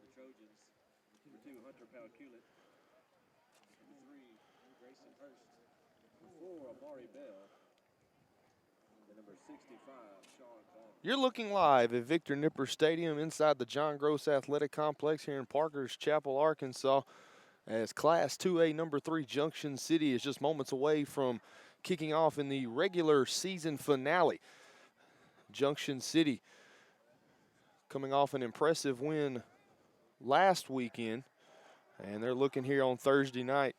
Number 2, Hunter Palculit. Number 3, Grayson Hurst. Number 4, Amari Bell. And number 65, Sean Barnes. You're looking live at Victor Nipper Stadium inside the John Gross Athletic Complex here in Parker's Chapel, Arkansas, as Class 2A number 3 Junction City is just moments away from kicking off in the regular season finale. Junction City coming off an impressive win last weekend, and they're looking here on Thursday night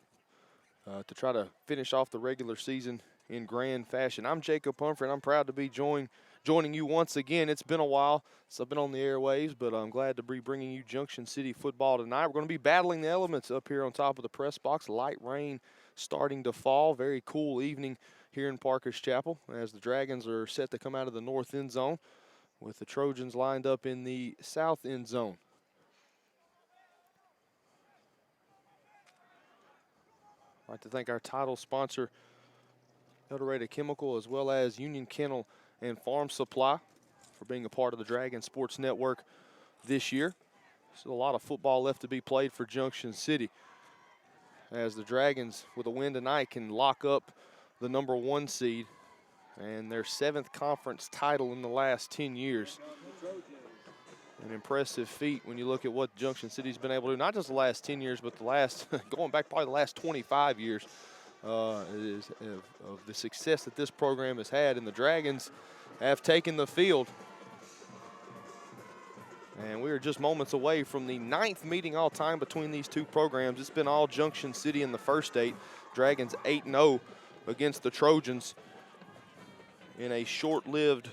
to try to finish off the regular season in grand fashion. I'm Jacob Humphrey, and I'm proud to be joining you once again. It's been a while since I've been on the airwaves, but I'm glad to be bringing you Junction City football tonight. We're going to be battling the elements up here on top of the press box. Light rain starting to fall. Very cool evening here in Parker's Chapel as the Dragons are set to come out of the north end zone with the Trojans lined up in the south end zone. I'd like to thank our title sponsor, El Dorado Chemical, as well as Union Kennel and Farm Supply for being a part of the Dragon Sports Network this year. Still a lot of football left to be played for Junction City as the Dragons, with a win tonight, can lock up the number 1 seed and their 7th conference title in the last 10 years. An impressive feat when you look at what Junction City's been able to do, not just the last 10 years, but the last, going back probably the last 25 years of the success that this program has had. And the Dragons have taken the field. And we are just moments away from the 9th meeting all time between these two programs. It's been all Junction City in the first 8. Dragons 8-0 against the Trojans in a short-lived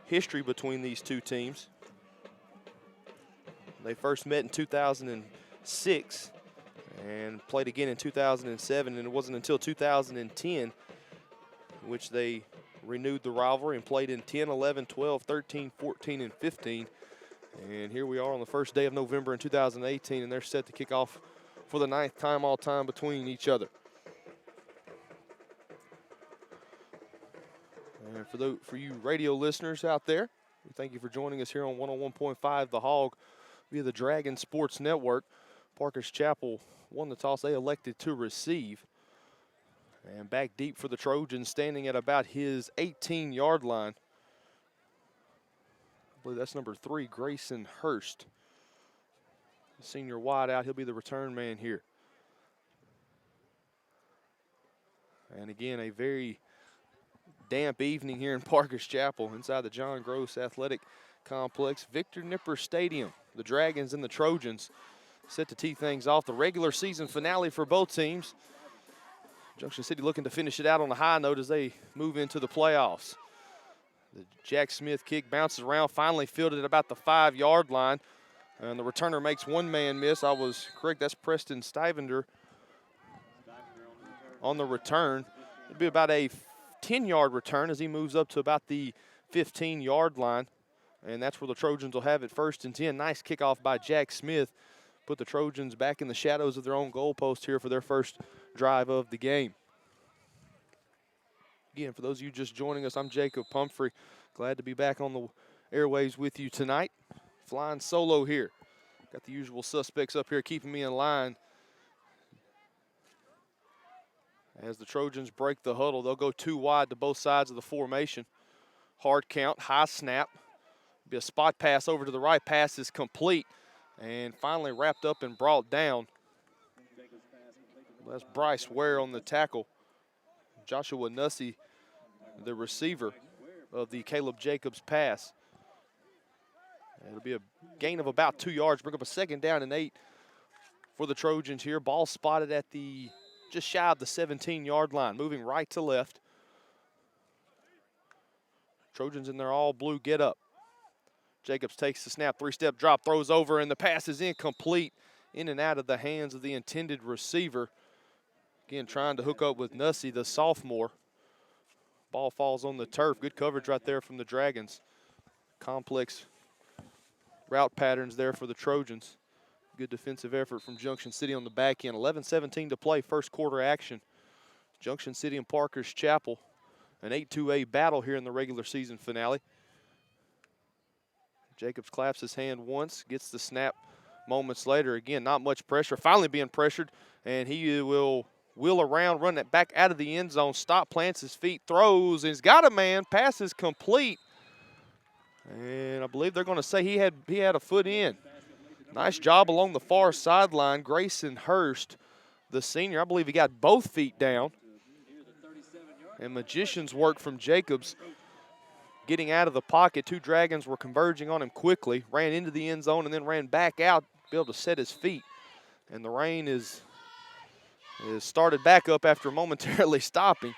history between these two teams. They first met in 2006 and played again in 2007, and it wasn't until 2010 which they renewed the rivalry and played in 10, 11, 12, 13, 14, and 15. And here we are on the first day of November in 2018, and they're set to kick off for the 9th time all time between each other. And for you radio listeners out there, thank you for joining us here on 101.5 The Hog via the Dragon Sports Network. Parker's Chapel won the toss. They elected to receive. And back deep for the Trojans, standing at about his 18-yard line. I believe that's number 3, Grayson Hurst. Senior wide out. He'll be the return man here. And again, a very damp evening here in Parker's Chapel inside the John Gross Athletic Complex. Victor Nipper Stadium. The Dragons and the Trojans set to tee things off. The regular season finale for both teams. Junction City looking to finish it out on a high note as they move into the playoffs. The Jack Smith kick bounces around, finally fielded at about the 5-yard line. And the returner makes one man miss. I was correct, that's Preston Stivender on the return. It'll be about a 10-yard return as he moves up to about the 15-yard line. And that's where the Trojans will have it 1st and 10. Nice kickoff by Jack Smith. Put the Trojans back in the shadows of their own goalpost here for their first drive of the game. Again, for those of you just joining us, I'm Jacob Pumphrey. Glad to be back on the airwaves with you tonight. Flying solo here. Got the usual suspects up here keeping me in line. As the Trojans break the huddle, they'll go 2 wide to both sides of the formation. Hard count, high snap. Be a spot pass over to the right. Pass is complete and finally wrapped up and brought down. That's Bryce Ware on the tackle. Joshua Nussey, the receiver of the Caleb Jacobs pass. It'll be a gain of about 2 yards. Bring up a 2nd down and 8 for the Trojans here. Ball spotted at the just shy of the 17-yard line, moving right to left. Trojans in their all-blue get-up. Jacobs takes the snap, 3-step drop, throws over, and the pass is incomplete, in and out of the hands of the intended receiver. Again, trying to hook up with Nussey, the sophomore. Ball falls on the turf. Good coverage right there from the Dragons. Complex route patterns there for the Trojans. Good defensive effort from Junction City on the back end. 11-17 to play, first quarter action. Junction City and Parker's Chapel. An 8-2A battle here in the regular season finale. Jacobs claps his hand once, gets the snap moments later. Again, not much pressure, finally being pressured, and he will wheel around, run it back out of the end zone, stop, plants his feet, throws, and he's got a man, pass is complete. And I believe they're going to say he had a foot in. Nice job along the far sideline. Grayson Hurst, the senior, I believe he got both feet down. And magician's work from Jacobs getting out of the pocket. Two Dragons were converging on him quickly, ran into the end zone and then ran back out to be able to set his feet. And the rain is started back up after momentarily stopping.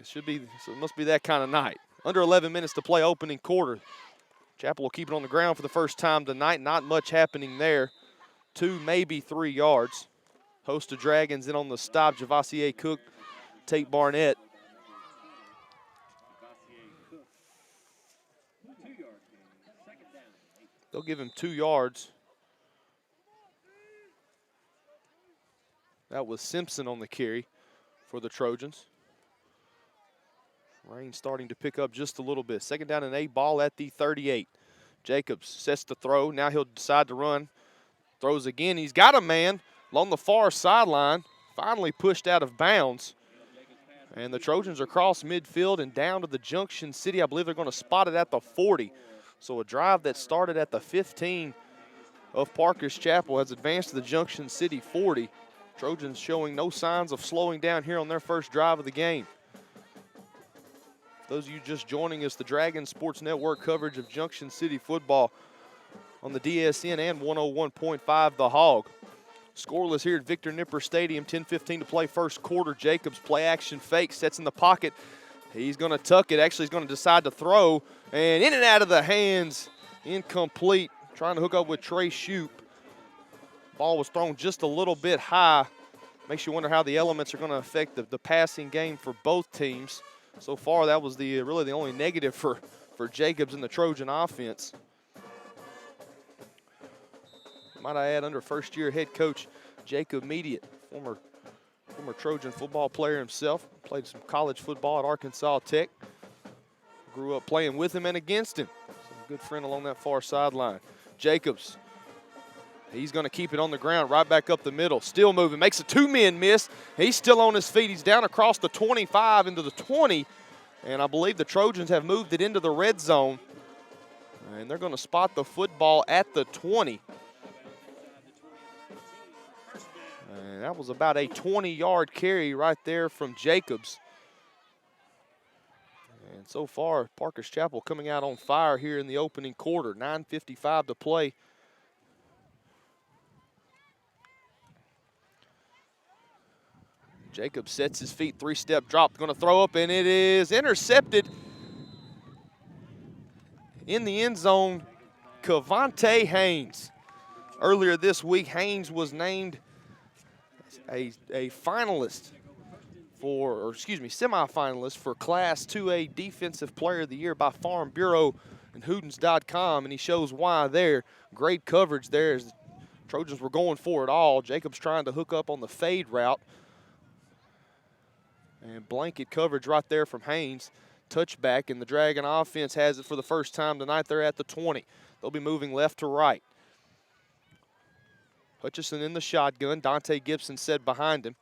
So it must be that kind of night. Under 11 minutes to play, opening quarter. Chapel will keep it on the ground for the first time tonight. Not much happening there. 2, maybe 3 yards. Host of Dragons in on the stop. Javassier Cook, Tate Barnett. They'll give him 2 yards. That was Simpson on the carry for the Trojans. Rain starting to pick up just a little bit. Second down and 8, ball at the 38. Jacobs sets the throw. Now he'll decide to run. Throws again. He's got a man along the far sideline. Finally pushed out of bounds. And the Trojans are across midfield and down to the Junction City. I believe they're going to spot it at the 40. So a drive that started at the 15 of Parker's Chapel has advanced to the Junction City 40. Trojans showing no signs of slowing down here on their first drive of the game. Those of you just joining us, the Dragon Sports Network coverage of Junction City football on the DSN and 101.5 The Hog. Scoreless here at Victor Nipper Stadium, 10:15 to play first quarter. Jacobs play action fake, sets in the pocket. He's going to tuck it. Actually, he's going to decide to throw. And in and out of the hands, incomplete. Trying to hook up with Trey Shoup. Ball was thrown just a little bit high. Makes you wonder how the elements are going to affect the passing game for both teams. So far, that was really the only negative for Jacobs and the Trojan offense. Might I add, under first-year head coach Jacob Mediate, former Trojan football player himself, played some college football at Arkansas Tech. Grew up playing with him and against him. So a good friend along that far sideline. Jacobs, he's going to keep it on the ground, right back up the middle. Still moving, makes a 2-man miss. He's still on his feet. He's down across the 25 into the 20. And I believe the Trojans have moved it into the red zone. And they're going to spot the football at the 20. And that was about a 20-yard carry right there from Jacobs. And so far, Parker's Chapel coming out on fire here in the opening quarter. 9:55 to play. Jacobs sets his feet, 3-step drop, going to throw up, and it is intercepted in the end zone. Cavante Haynes. Earlier this week, Haynes was named a finalist semifinalist for Class 2A Defensive Player of the Year by Farm Bureau and Hootens.com, and he shows why there. Great coverage there as the Trojans were going for it all. Jacobs trying to hook up on the fade route. And blanket coverage right there from Haynes. Touchback, and the Dragon offense has it for the first time tonight. They're at the 20. They'll be moving left to right. Hutchison in the shotgun. Dante Gibson set behind him.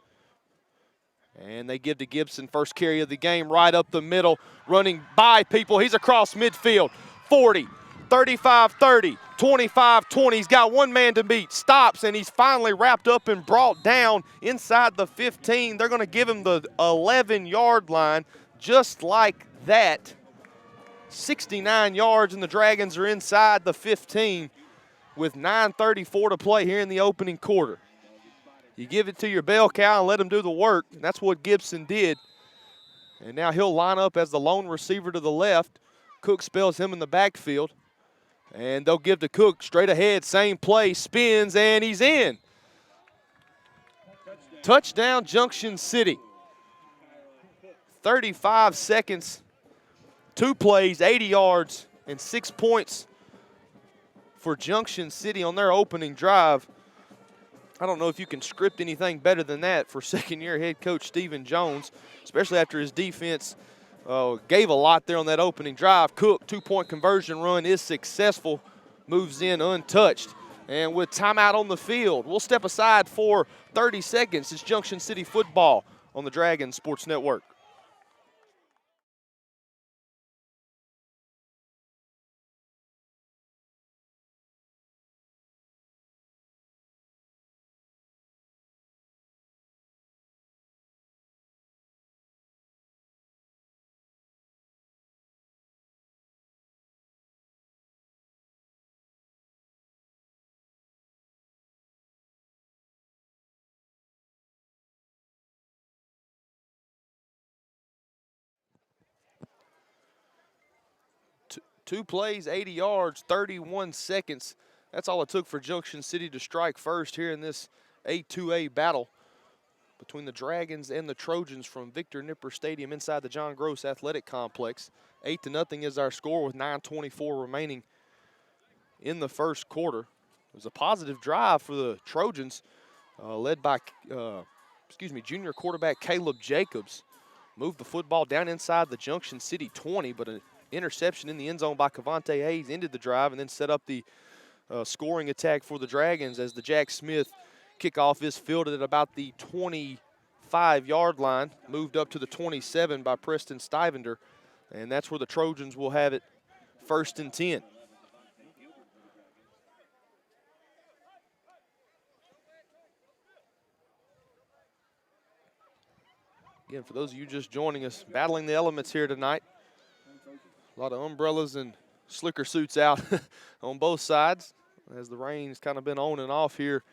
And they give to Gibson first carry of the game right up the middle. Running by people. He's across midfield. 40, 35-30, 25-20. He's got one man to beat. Stops, and he's finally wrapped up and brought down inside the 15. They're going to give him the 11-yard line just like that. 69 yards, and the Dragons are inside the 15 with 9:34 to play here in the opening quarter. You give it to your bell cow and let him do the work, and that's what Gibson did. And now he'll line up as the lone receiver to the left. Cook spells him in the backfield. And they'll give to Cook straight ahead, same play, spins, and he's in. Touchdown, Junction City. 35 seconds, 2 plays, 80 yards, and 6 points for Junction City on their opening drive. I don't know if you can script anything better than that for second-year head coach Stephen Jones, especially after his defense gave a lot there on that opening drive. Cook, 2-point conversion run is successful, moves in untouched. And with timeout on the field, we'll step aside for 30 seconds. It's Junction City football on the Dragon Sports Network. Two plays, 80 yards, 31 seconds. That's all it took for Junction City to strike first here in this A2A battle between the Dragons and the Trojans from Victor Nipper Stadium inside the John Gross Athletic Complex. 8-0 is our score with 9:24 remaining in the first quarter. It was a positive drive for the Trojans, led by junior quarterback Caleb Jacobs. Moved the football down inside the Junction City 20, but an interception in the end zone by Cavante Hayes ended the drive and then set up the scoring attack for the Dragons as the Jack Smith kickoff is fielded at about the 25-yard line, moved up to the 27 by Preston Stivender, and that's where the Trojans will have it 1st and 10. Again, for those of you just joining us, battling the elements here tonight. A lot of umbrellas and slicker suits out on both sides as the rain's kind of been on and off here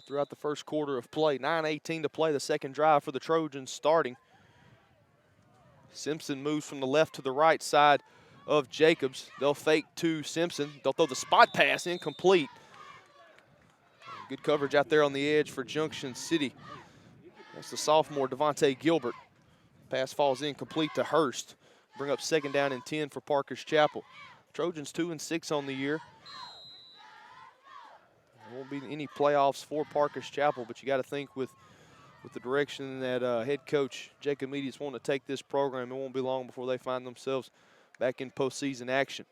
throughout the first quarter of play. 9:18 to play, the second drive for the Trojans starting. Simpson moves from the left to the right side of Jacobs. They'll fake to Simpson. They'll throw the spot pass, incomplete. Good coverage out there on the edge for Junction City. That's the sophomore, Devontae Gilbert. Pass falls incomplete to Hurst. Bring up 2nd down and 10 for Parker's Chapel. Trojans 2-6 on the year. There won't be any playoffs for Parker's Chapel, but you got to think with the direction that head coach Jacob Meady is wanting to take this program, it won't be long before they find themselves back in postseason action.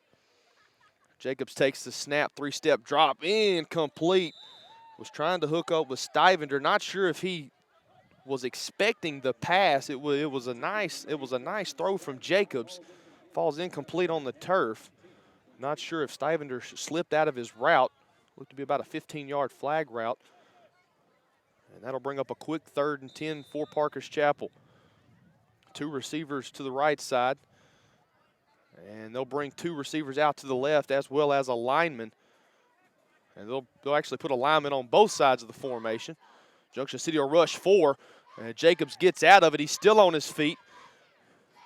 Jacobs takes the snap, 3-step drop, incomplete. Was trying to hook up with Stivender. Not sure if he was expecting the pass. It was a nice throw from Jacobs. Falls incomplete on the turf. Not sure if Stivender slipped out of his route. Looked to be about a 15-yard flag route. And that'll bring up a quick 3rd and 10 for Parker's Chapel. 2 receivers to the right side. And they'll bring 2 receivers out to the left as well as a lineman. And they'll actually put a lineman on both sides of the formation. Junction City will rush 4. And Jacobs gets out of it. He's still on his feet.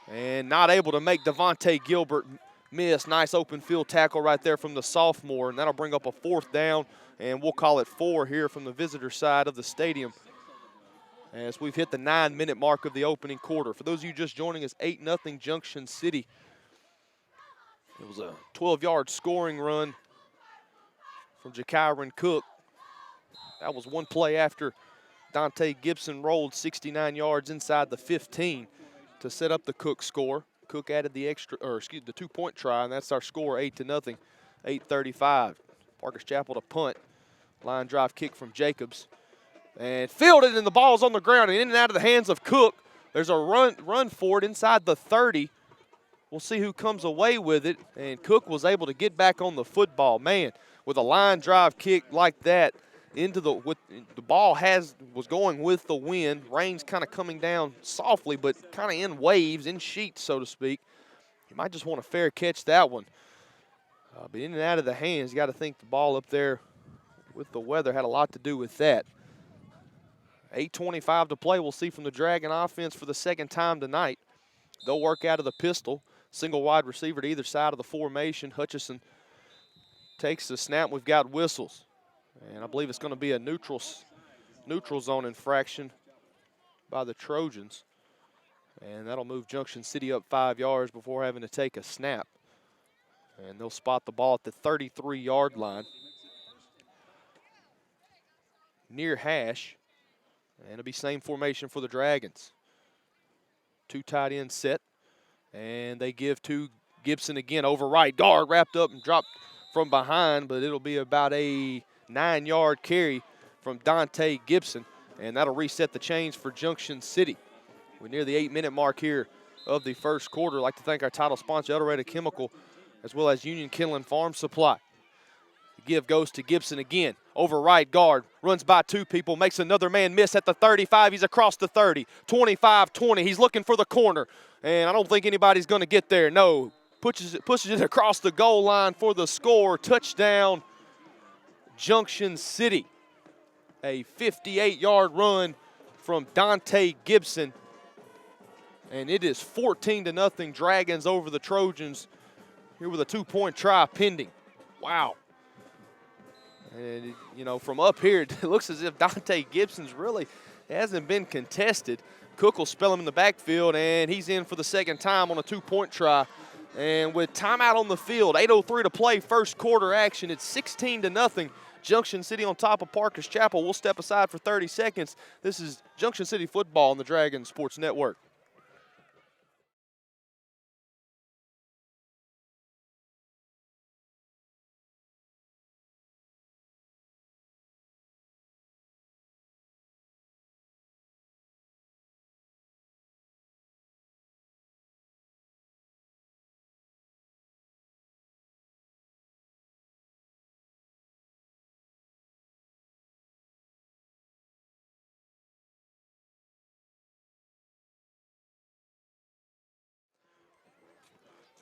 And not able to make Devontae Gilbert miss. Nice open field tackle right there from the sophomore. And that'll bring up a 4th down. And we'll call it 4 here from the visitor side of the stadium as we've hit the 9-minute mark of the opening quarter. For those of you just joining us, 8-0 Junction City. It was a 12-yard scoring run from Jakyron Cook. That was one play after Dante Gibson rolled 69 yards inside the 15 to set up the Cook score. Cook added the the 2-point try, and that's our score, 8-0, 8:35. Parker's Chapel to punt. Line drive kick from Jacobs. And fielded, and the ball's on the ground and in and out of the hands of Cook. There's a run for it inside the 30. We'll see who comes away with it, and Cook was able to get back on the football. Man, with a line drive kick like that, the ball was going with the wind. Rain's kind of coming down softly, but kind of in waves, in sheets, so to speak. You might just want a fair catch that one. But in and out of the hands, you got to think the ball up there with the weather had a lot to do with that. 8:25 to play. We'll see from the Dragon offense for the second time tonight. They'll work out of the pistol. Single wide receiver to either side of the formation. Hutchison takes the snap. We've got whistles. And I believe it's going to be a neutral zone infraction by the Trojans. And that'll move Junction City up 5 yards before having to take a snap. And they'll spot the ball at the 33-yard line. Near hash. And it'll be same formation for the Dragons. 2 tight ends set. And they give to Gibson again over right guard. Wrapped up and dropped from behind, but it'll be about a 9-yard carry from Dante Gibson, and that'll reset the chains for Junction City. We're near the 8-minute mark here of the first quarter. I'd like to thank our title sponsor, El Dorado Chemical, as well as Union Kinlan Farm Supply. The give goes to Gibson again. Over right guard, runs by 2 people, makes another man miss at the 35. He's across the 30, 25-20. He's looking for the corner, and I don't think anybody's going to get there. No, pushes it across the goal line for the score. Touchdown, Junction City. A 58-yard run from Dante Gibson. And it is 14-0 Dragons over the Trojans here with a 2-point try pending. Wow. And, you know, from up here, it looks as if Dante Gibson's really hasn't been contested. Cook will spell him in the backfield, and he's in for the second time on a 2-point try. And with timeout on the field, 8:03 to play, first quarter action, it's 16-0. Junction City on top of Parker's Chapel. We'll step aside for 30 seconds. This is Junction City football on the Dragon Sports Network.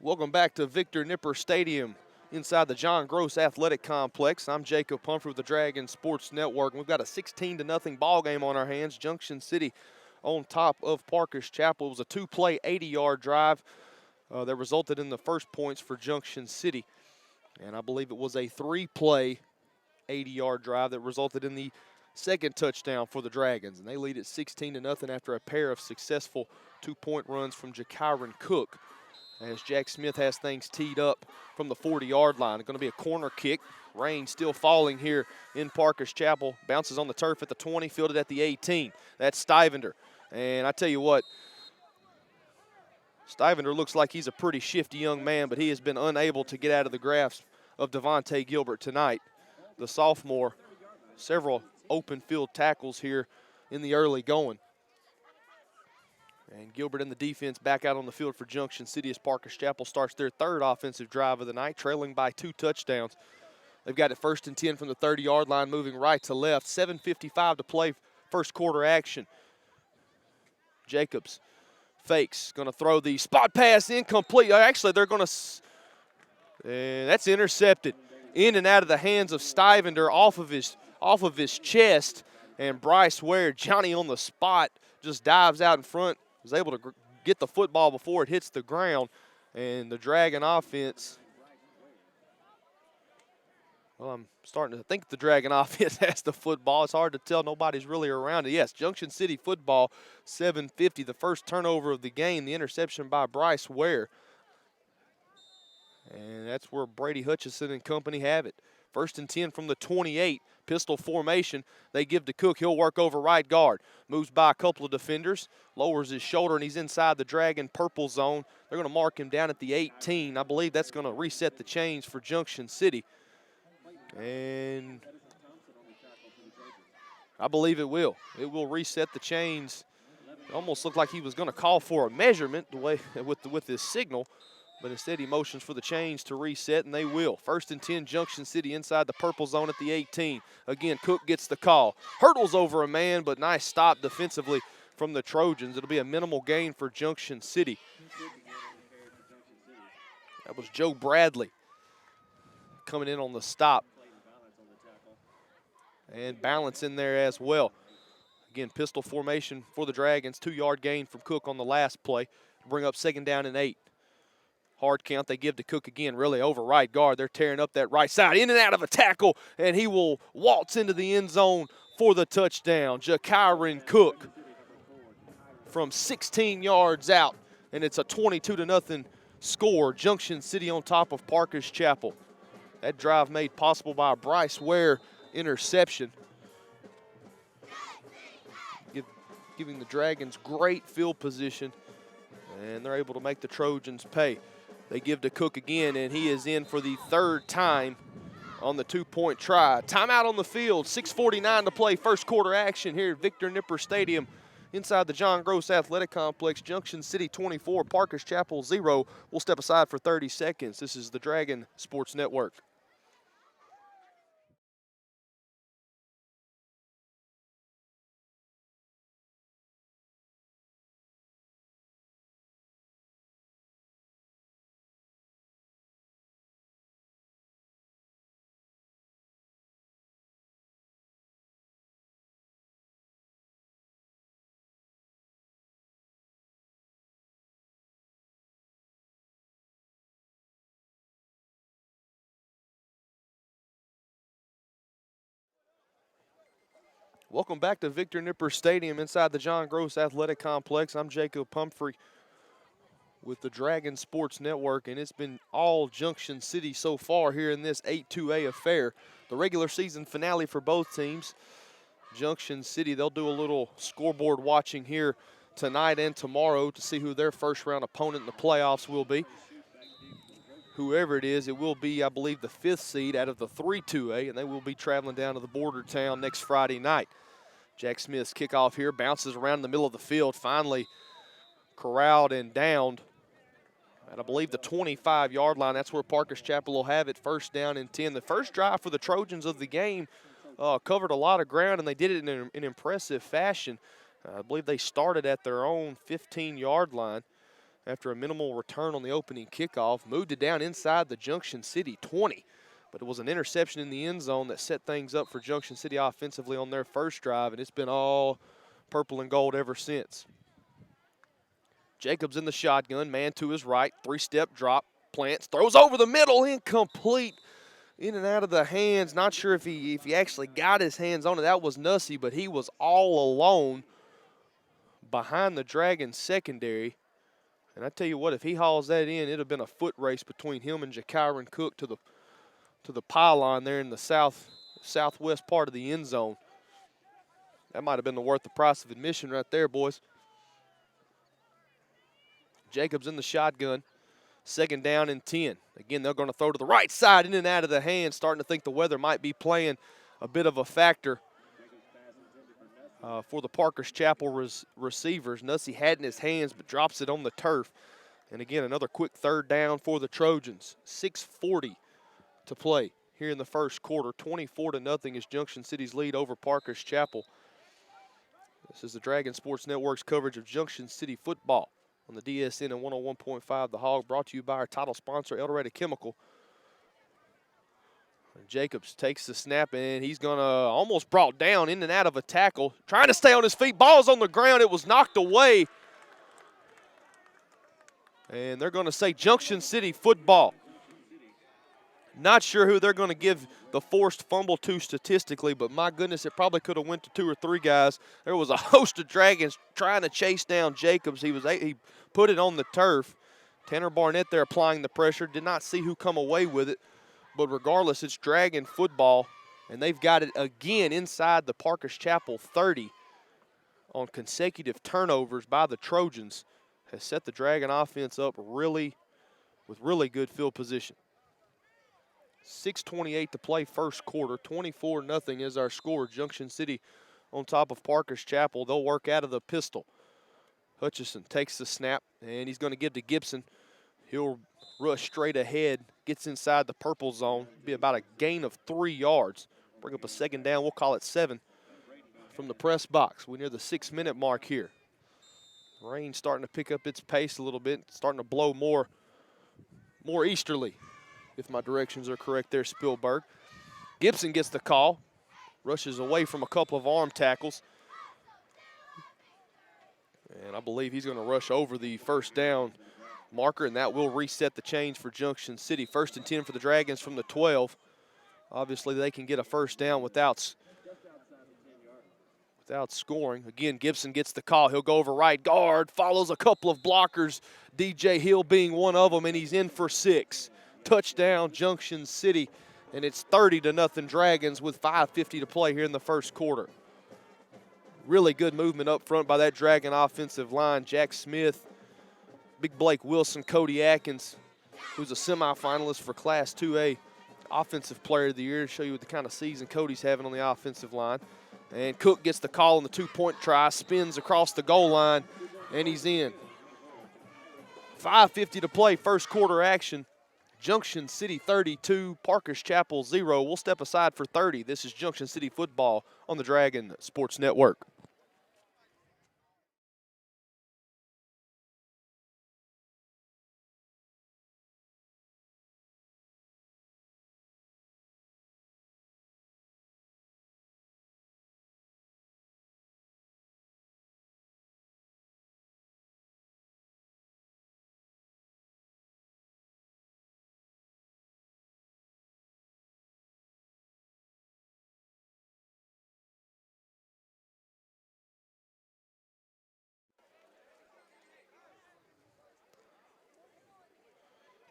Welcome back to Victor Nipper Stadium inside the John Gross Athletic Complex. I'm Jacob Pumphrey with the Dragon Sports Network. We've got a 16-0 ball game on our hands. Junction City on top of Parker's Chapel. It was a 2-play, 80-yard drive that resulted in the first points for Junction City. And I believe it was a 3-play, 80-yard drive that resulted in the second touchdown for the Dragons. And they lead at 16-0 after a pair of successful 2-point runs from Jakyron Cook, as Jack Smith has things teed up from the 40-yard line. It's going to be a corner kick. Rain still falling here in Parker's Chapel. Bounces on the turf at the 20, fielded at the 18. That's Stivender. And I tell you what, Stivender looks like he's a pretty shifty young man, but he has been unable to get out of the grasp of Devontae Gilbert tonight. The sophomore, several open field tackles here in the early going. And Gilbert and the defense back out on the field for Junction City as Parker's Chapel starts their third offensive drive of the night, trailing by 2 touchdowns. They've got it 1st and 10 from the 30-yard line, moving right to left. 7:55 to play, first quarter action. Jacobs fakes, going to throw the spot pass, incomplete. Actually, they're going to, and that's intercepted. In and out of the hands of Stivender, off of his chest. And Bryce Ware, Johnny on the spot, just dives out in front. Was able to get the football before it hits the ground, and the Dragon offense, well, I'm starting to think the Dragon offense has the football. It's hard to tell. Nobody's really around it. Yes, Junction City football, 7:50, the first turnover of the game, the interception by Bryce Ware. And that's where Brady Hutchison and company have it. 1st and 10 from the 28. Pistol formation. They give to Cook. He'll work over right guard. Moves by a couple of defenders. Lowers his shoulder, and he's inside the Dragon purple zone. They're going to mark him down at the 18. I believe that's going to reset the chains for Junction City. And I believe it will. It will reset the chains. It almost looked like he was going to call for a measurement the way with this signal. But instead, he motions for the chains to reset, and they will. 1st and 10, Junction City inside the purple zone at the 18. Again, Cook gets the call. Hurdles over a man, but nice stop defensively from the Trojans. It'll be a minimal gain for Junction City. That was Joe Bradley coming in on the stop. And balance in there as well. Again, pistol formation for the Dragons. 2-yard gain from Cook on the last play to bring up 2nd down and 8. Hard count they give to Cook again, really over right guard. They're tearing up that right side, in and out of a tackle, and he will waltz into the end zone for the touchdown. Jakyron Cook from 16 yards out, and it's a 22-0 score. Junction City on top of Parker's Chapel. That drive made possible by a Bryce Ware interception, giving the Dragons great field position, and they're able to make the Trojans pay. They give to Cook again, and he is in for the third time on the two-point try. Timeout on the field, 6:49 to play, first quarter action here at Victor Nipper Stadium inside the John Gross Athletic Complex. Junction City 24, Parkers Chapel 0. We'll step aside for 30 seconds. This is the Dragon Sports Network. Welcome back to Victor Nipper Stadium inside the John Gross Athletic Complex. I'm Jacob Pumphrey with the Dragon Sports Network, and it's been all Junction City so far here in this 8-2A affair. The regular season finale for both teams. Junction City, they'll do a little scoreboard watching here tonight and tomorrow to see who their first round opponent in the playoffs will be. Whoever it is, it will be, I believe, the 5th seed out of the 3-2A, and they will be traveling down to the border town next Friday night. Jack Smith's kickoff here bounces around in the middle of the field, finally corralled and downed at, I believe, the 25-yard line. That's where Parkers Chapel will have it, first down and 10. The first drive for the Trojans of the game covered a lot of ground, and they did it in an impressive fashion. I believe they started at their own 15-yard line after a minimal return on the opening kickoff, moved it down inside the Junction City 20. But it was an interception in the end zone that set things up for Junction City offensively on their first drive, and it's been all purple and gold ever since. Jacobs in the shotgun, man to his right, 3-step drop, plants, throws over the middle, incomplete, in and out of the hands. Not sure if he actually got his hands on it. That was Nussey, but he was all alone behind the Dragon secondary. And I tell you what, if he hauls that in, it would have been a foot race between him and Jakyron Cook to the pylon there in the southwest part of the end zone. That might have been worth the price of admission right there, boys. Jacobs in the shotgun, second down and 10. Again, they're going to throw to the right side, in and out of the hands, starting to think the weather might be playing a bit of a factor for the Parkers Chapel receivers. Nussey had it in his hands but drops it on the turf. And again, another quick third down for the Trojans. 6:40 to play here in the first quarter. 24-0 is Junction City's lead over Parkers Chapel. This is the Dragon Sports Network's coverage of Junction City football on the DSN and 101.5 The Hog, brought to you by our title sponsor, El Dorado Chemical. Jacobs takes the snap, and he's going to almost brought down in and out of a tackle. Trying to stay on his feet. Ball's on the ground. It was knocked away. And they're going to say Junction City football. Not sure who they're going to give the forced fumble to statistically, but my goodness, it probably could have went to 2 or 3 guys. There was a host of Dragons trying to chase down Jacobs. He put it on the turf. Tanner Barnett there applying the pressure. Did not see who come away with it. But regardless, it's Dragon football, and they've got it again inside the Parkers Chapel 30 on consecutive turnovers by the Trojans. Has set the Dragon offense up with really good field position. 6:28 to play first quarter. 24-0 is our score. Junction City on top of Parkers Chapel. They'll work out of the pistol. Hutchison takes the snap, and he's going to give to Gibson. He'll rush straight ahead, gets inside the purple zone. Be about a gain of 3 yards. Bring up a second down. We'll call it 7 from the press box. We're near the 6-minute mark here. Rain starting to pick up its pace a little bit, starting to blow more easterly, if my directions are correct there, Spielberg. Gibson gets the call, rushes away from a couple of arm tackles. And I believe he's going to rush over the first down marker, and that will reset the change for Junction City. 1st and 10 for the Dragons from the 12. Obviously, they can get a first down without scoring. Again, Gibson gets the call. He'll go over right guard, follows a couple of blockers, DJ Hill being one of them, and he's in for 6. Touchdown, Junction City, and it's 30-0 Dragons with 5:50 to play here in the first quarter. Really good movement up front by that Dragon offensive line. Jack Smith, Big Blake Wilson, Cody Atkins who's a semifinalist for Class 2A Offensive Player of the Year, to show you what the kind of season Cody's having on the offensive line. And Cook gets the call on the two-point try, spins across the goal line, and he's in. 5:50 to play, first quarter action. Junction City 32, Parkers Chapel 0. We'll step aside for 30. This is Junction City football on the Dragon Sports Network.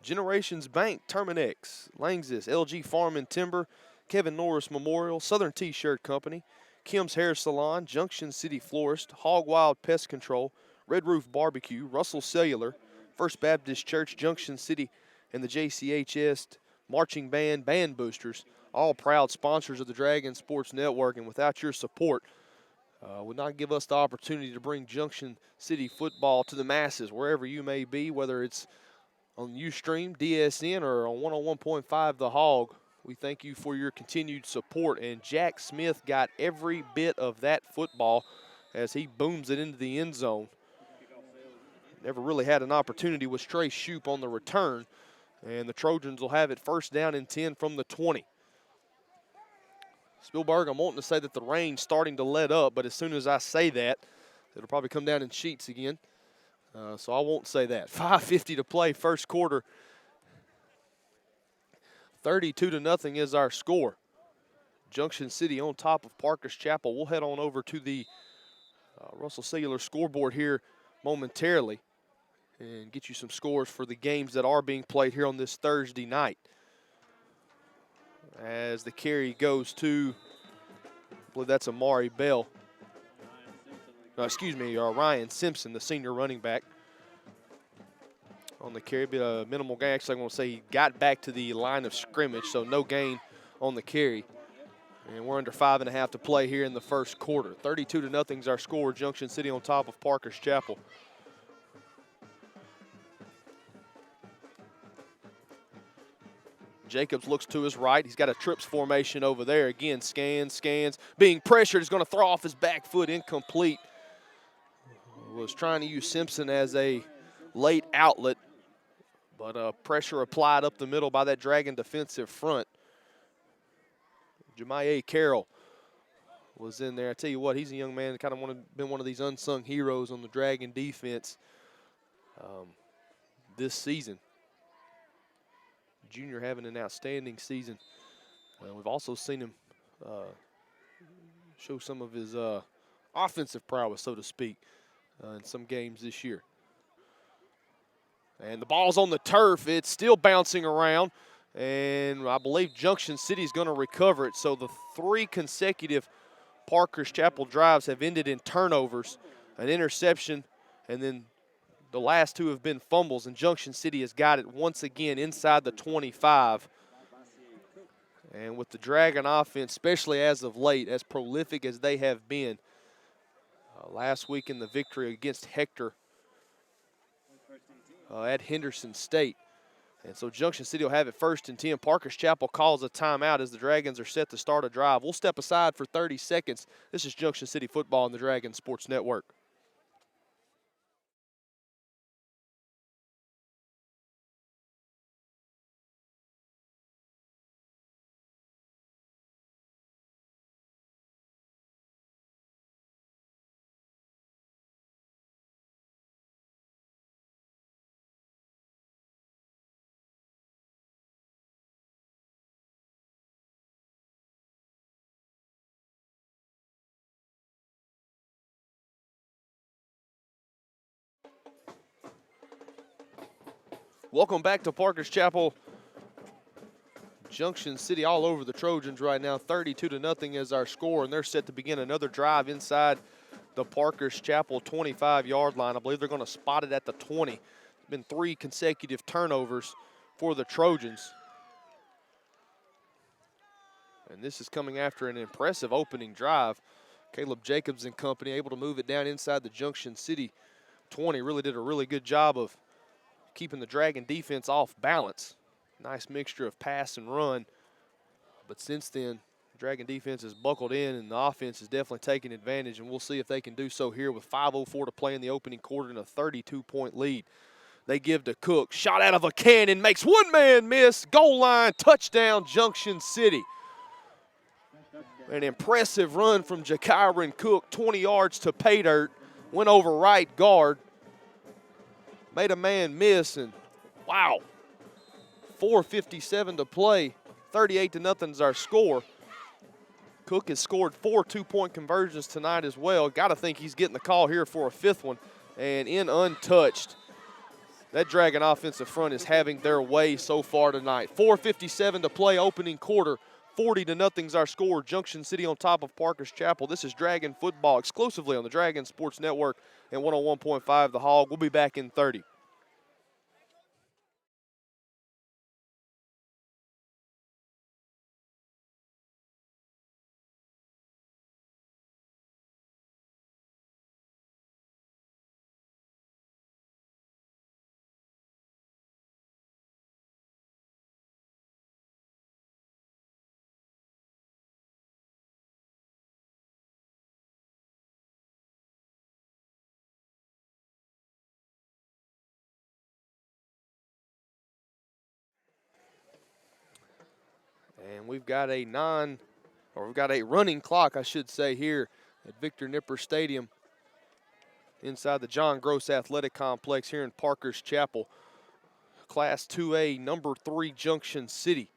Generations Bank, Terminex, Langsys, LG Farm and Timber, Kevin Norris Memorial, Southern T-Shirt Company, Kim's Hair Salon, Junction City Florist, Hog Wild Pest Control, Red Roof Barbecue, Russell Cellular, First Baptist Church, Junction City, and the JCHS Marching Band Band Boosters, all proud sponsors of the Dragon Sports Network, and without your support, would not give us the opportunity to bring Junction City football to the masses, wherever you may be, whether it's on Ustream, DSN, or on 101.5 The Hog. We thank you for your continued support. And Jack Smith got every bit of that football as he booms it into the end zone. Never really had an opportunity with Trey Shoup on the return. And the Trojans will have it first down and 10 from the 20. Spielberg, I'm wanting to say that the rain's starting to let up, but as soon as I say that, it'll probably come down in sheets again. So I won't say that. 5:50 to play, first quarter. 32-0 is our score. Junction City on top of Parkers Chapel. We'll head on over to the Russell Cellular scoreboard here momentarily and get you some scores for the games that are being played here on this Thursday night. As the carry goes to, I believe that's Amari Bell. Ryan Simpson, the senior running back, on the carry. But a minimal gain. Actually, I want to say he got back to the line of scrimmage, so no gain on the carry. And we're under 5.5 to play here in the first quarter. 32-0 is our score. Junction City on top of Parkers Chapel. Jacobs looks to his right. He's got a trips formation over there. Again, scans. Being pressured, is going to throw off his back foot, incomplete. Was trying to use Simpson as a late outlet, but pressure applied up the middle by that Dragon defensive front. Jemiah Carroll was in there. I tell you what, he's a young man that kind of been one of these unsung heroes on the Dragon defense this season. Junior having an outstanding season. We've also seen him show some of his offensive prowess, so to speak, in some games this year. And the ball's on the turf. It's still bouncing around, and I believe Junction City is going to recover it. So the 3 consecutive Parkers Chapel drives have ended in turnovers, an interception, and then the last 2 have been fumbles, and Junction City has got it once again inside the 25. And with the Dragon offense, especially as of late, as prolific as they have been, last week in the victory against Hector at Henderson State. And so Junction City will have it first and 10. Parkers Chapel calls a timeout as the Dragons are set to start a drive. We'll step aside for 30 seconds. This is Junction City football on the Dragon Sports Network. Welcome back to Parkers Chapel. Junction City all over the Trojans right now. 32-0 is our score, and they're set to begin another drive inside the Parkers Chapel 25-yard line. I believe they're going to spot it at the 20. Been 3 consecutive turnovers for the Trojans. And this is coming after an impressive opening drive. Caleb Jacobs and company able to move it down inside the Junction City 20. Really did a really good job of keeping the Dragon defense off balance. Nice mixture of pass and run. But since then, Dragon defense has buckled in, and the offense is definitely taking advantage, and we'll see if they can do so here with 5:04 to play in the opening quarter and a 32-point lead. They give to Cook. Shot out of a cannon, makes one man miss. Goal line, touchdown, Junction City. An impressive run from Jakyron Cook, 20 yards to pay dirt. Went over right guard. Made a man miss, and wow. 4:57 to play. 38-0 is our score. Cook has scored 4 two-point conversions tonight as well. Got to think he's getting the call here for a 5th one. And in untouched. That Dragon offensive front is having their way so far tonight. 4:57 to play, opening quarter. 40-0 is our score. Junction City on top of Parker's Chapel. This is Dragon football exclusively on the Dragon Sports Network and 101.5 The Hog. We'll be back in 30. And we've got a running clock, I should say, here at Victor Nipper Stadium inside the John Gross Athletic Complex here in Parker's Chapel. Class 2A, number 3 Junction City.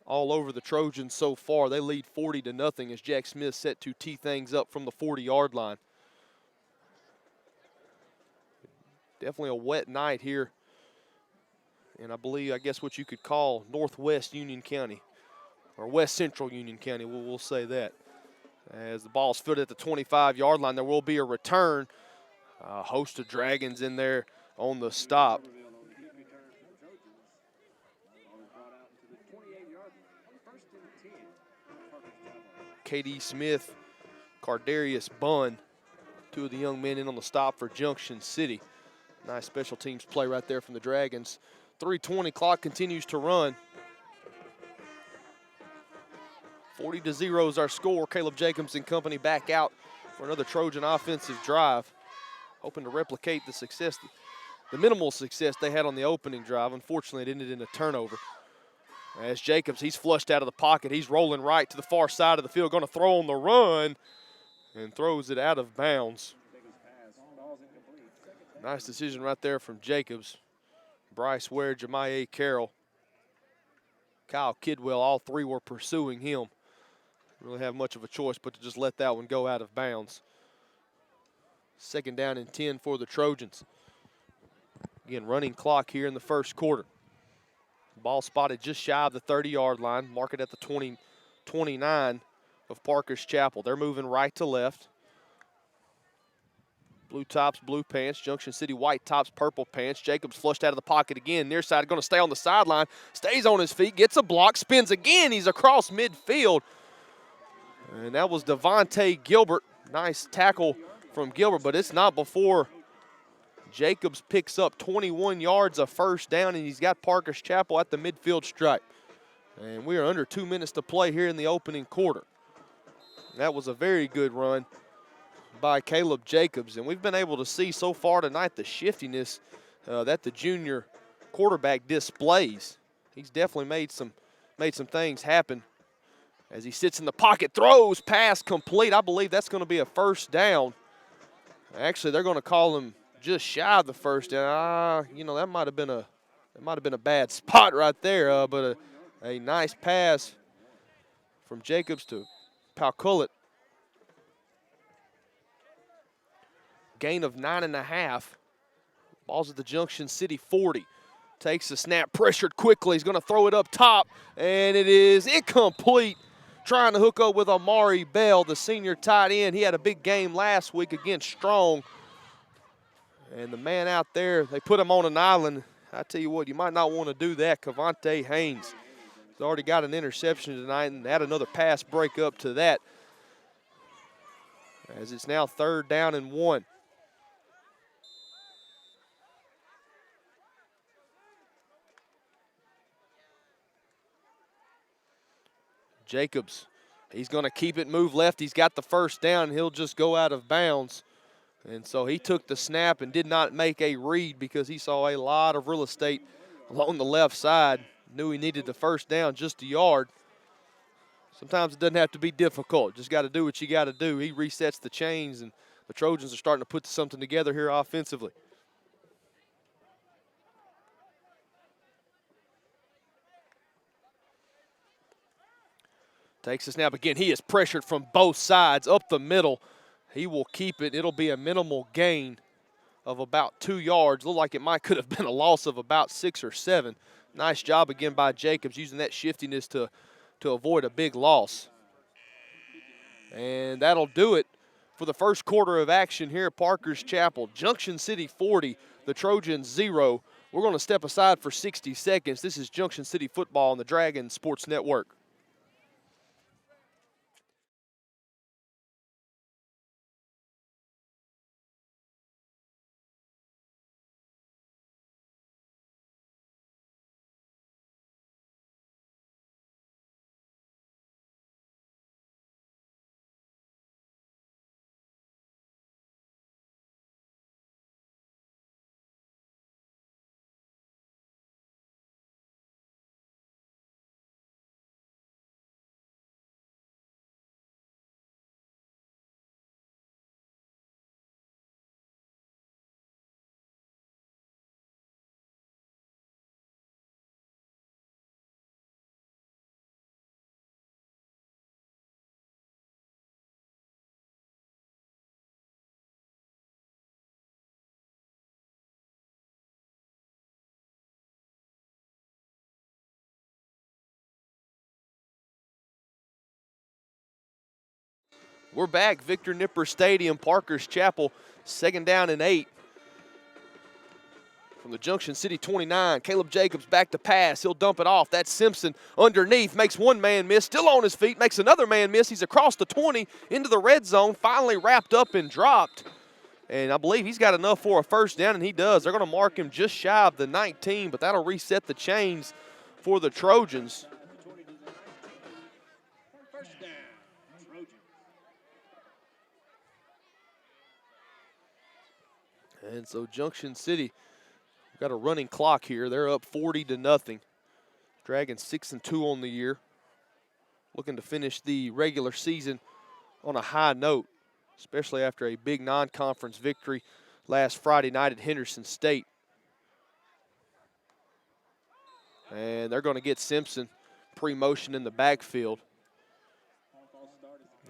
All over the Trojans so far. They lead 40-0 as Jack Smith set to tee things up from the 40-yard line. Definitely a wet night here. And I guess what you could call Northwest Union County. Or West Central Union County, we'll say that. As the ball's fielded at the 25-yard line, there will be a return. A host of Dragons in there on the stop. K.D. Smith, Cardarius Bunn, two of the young men in on the stop for Junction City. Nice special teams play right there from the Dragons. 3:20 clock continues to run. 40-0 is our score. Caleb Jacobs and company back out for another Trojan offensive drive. Hoping to replicate the success, the minimal success they had on the opening drive. Unfortunately, it ended in a turnover. As Jacobs, he's flushed out of the pocket. He's rolling right to the far side of the field. Going to throw on the run and throws it out of bounds. Nice decision right there from Jacobs. Bryce Ware, Jemiah Carroll, Kyle Kidwell, all three were pursuing him. Really have much of a choice but to just let that one go out of bounds. 2nd down and 10 for the Trojans. Again, running clock here in the first quarter. Ball spotted just shy of the 30-yard line. Mark it at the 29 of Parker's Chapel. They're moving right to left. Blue tops, blue pants. Junction City white tops, purple pants. Jacobs flushed out of the pocket again. Near side going to stay on the sideline. Stays on his feet, gets a block, spins again. He's across midfield. And that was Devontae Gilbert. Nice tackle from Gilbert, but it's not before Jacobs picks up 21 yards of first down, and he's got Parker's Chapel at the midfield stripe. And we are under 2 minutes to play here in the opening quarter. That was a very good run by Caleb Jacobs, and we've been able to see so far tonight the shiftiness that the junior quarterback displays. He's definitely made some things happen. As he sits in the pocket, throws, pass complete. I believe that's going to be a first down. Actually, they're going to call him just shy of the first down. That might have been a bad spot right there. But a nice pass from Jacobs to Palcullet. Gain of 9.5. Ball's at the Junction City 40. Takes the snap, pressured quickly. He's going to throw it up top, and it is incomplete. Trying to hook up with Amari Bell, the senior tight end. He had a big game last week against Strong. And the man out there, they put him on an island. I tell you what, you might not want to do that. Cavante Haynes has already got an interception tonight and add another pass breakup to that, as it's now 3rd down and 1. Jacobs, he's going to keep it, move left. He's got the 1st down. He'll just go out of bounds. And so he took the snap and did not make a read because he saw a lot of real estate along the left side. Knew he needed the 1st down, just a yard. Sometimes it doesn't have to be difficult. Just got to do what you got to do. He resets the chains, and the Trojans are starting to put something together here offensively. Takes the snap again. He is pressured from both sides, up the middle. He will keep it. It'll be a minimal gain of about 2 yards. Looked like it could have been a loss of about 6 or 7. Nice job again by Jacobs using that shiftiness to avoid a big loss. And that'll do it for the first quarter of action here at Parker's Chapel. Junction City 40, the Trojans 0. We're going to step aside for 60 seconds. This is Junction City football on the Dragon Sports Network. We're back, Victor Nipper Stadium, Parker's Chapel, 2nd down and 8. From the Junction City 29, Caleb Jacobs back to pass. He'll dump it off. That's Simpson underneath, makes one man miss, still on his feet, makes another man miss. He's across the 20 into the red zone, finally wrapped up and dropped. And I believe he's got enough for a 1st down, and he does. They're going to mark him just shy of the 19, but that'll reset the chains for the Trojans. And so Junction City, we've got a running clock here. They're up 40-0. Dragons 6-2 on the year. Looking to finish the regular season on a high note, especially after a big non-conference victory last Friday night at Henderson State. And they're going to get Simpson pre-motion in the backfield.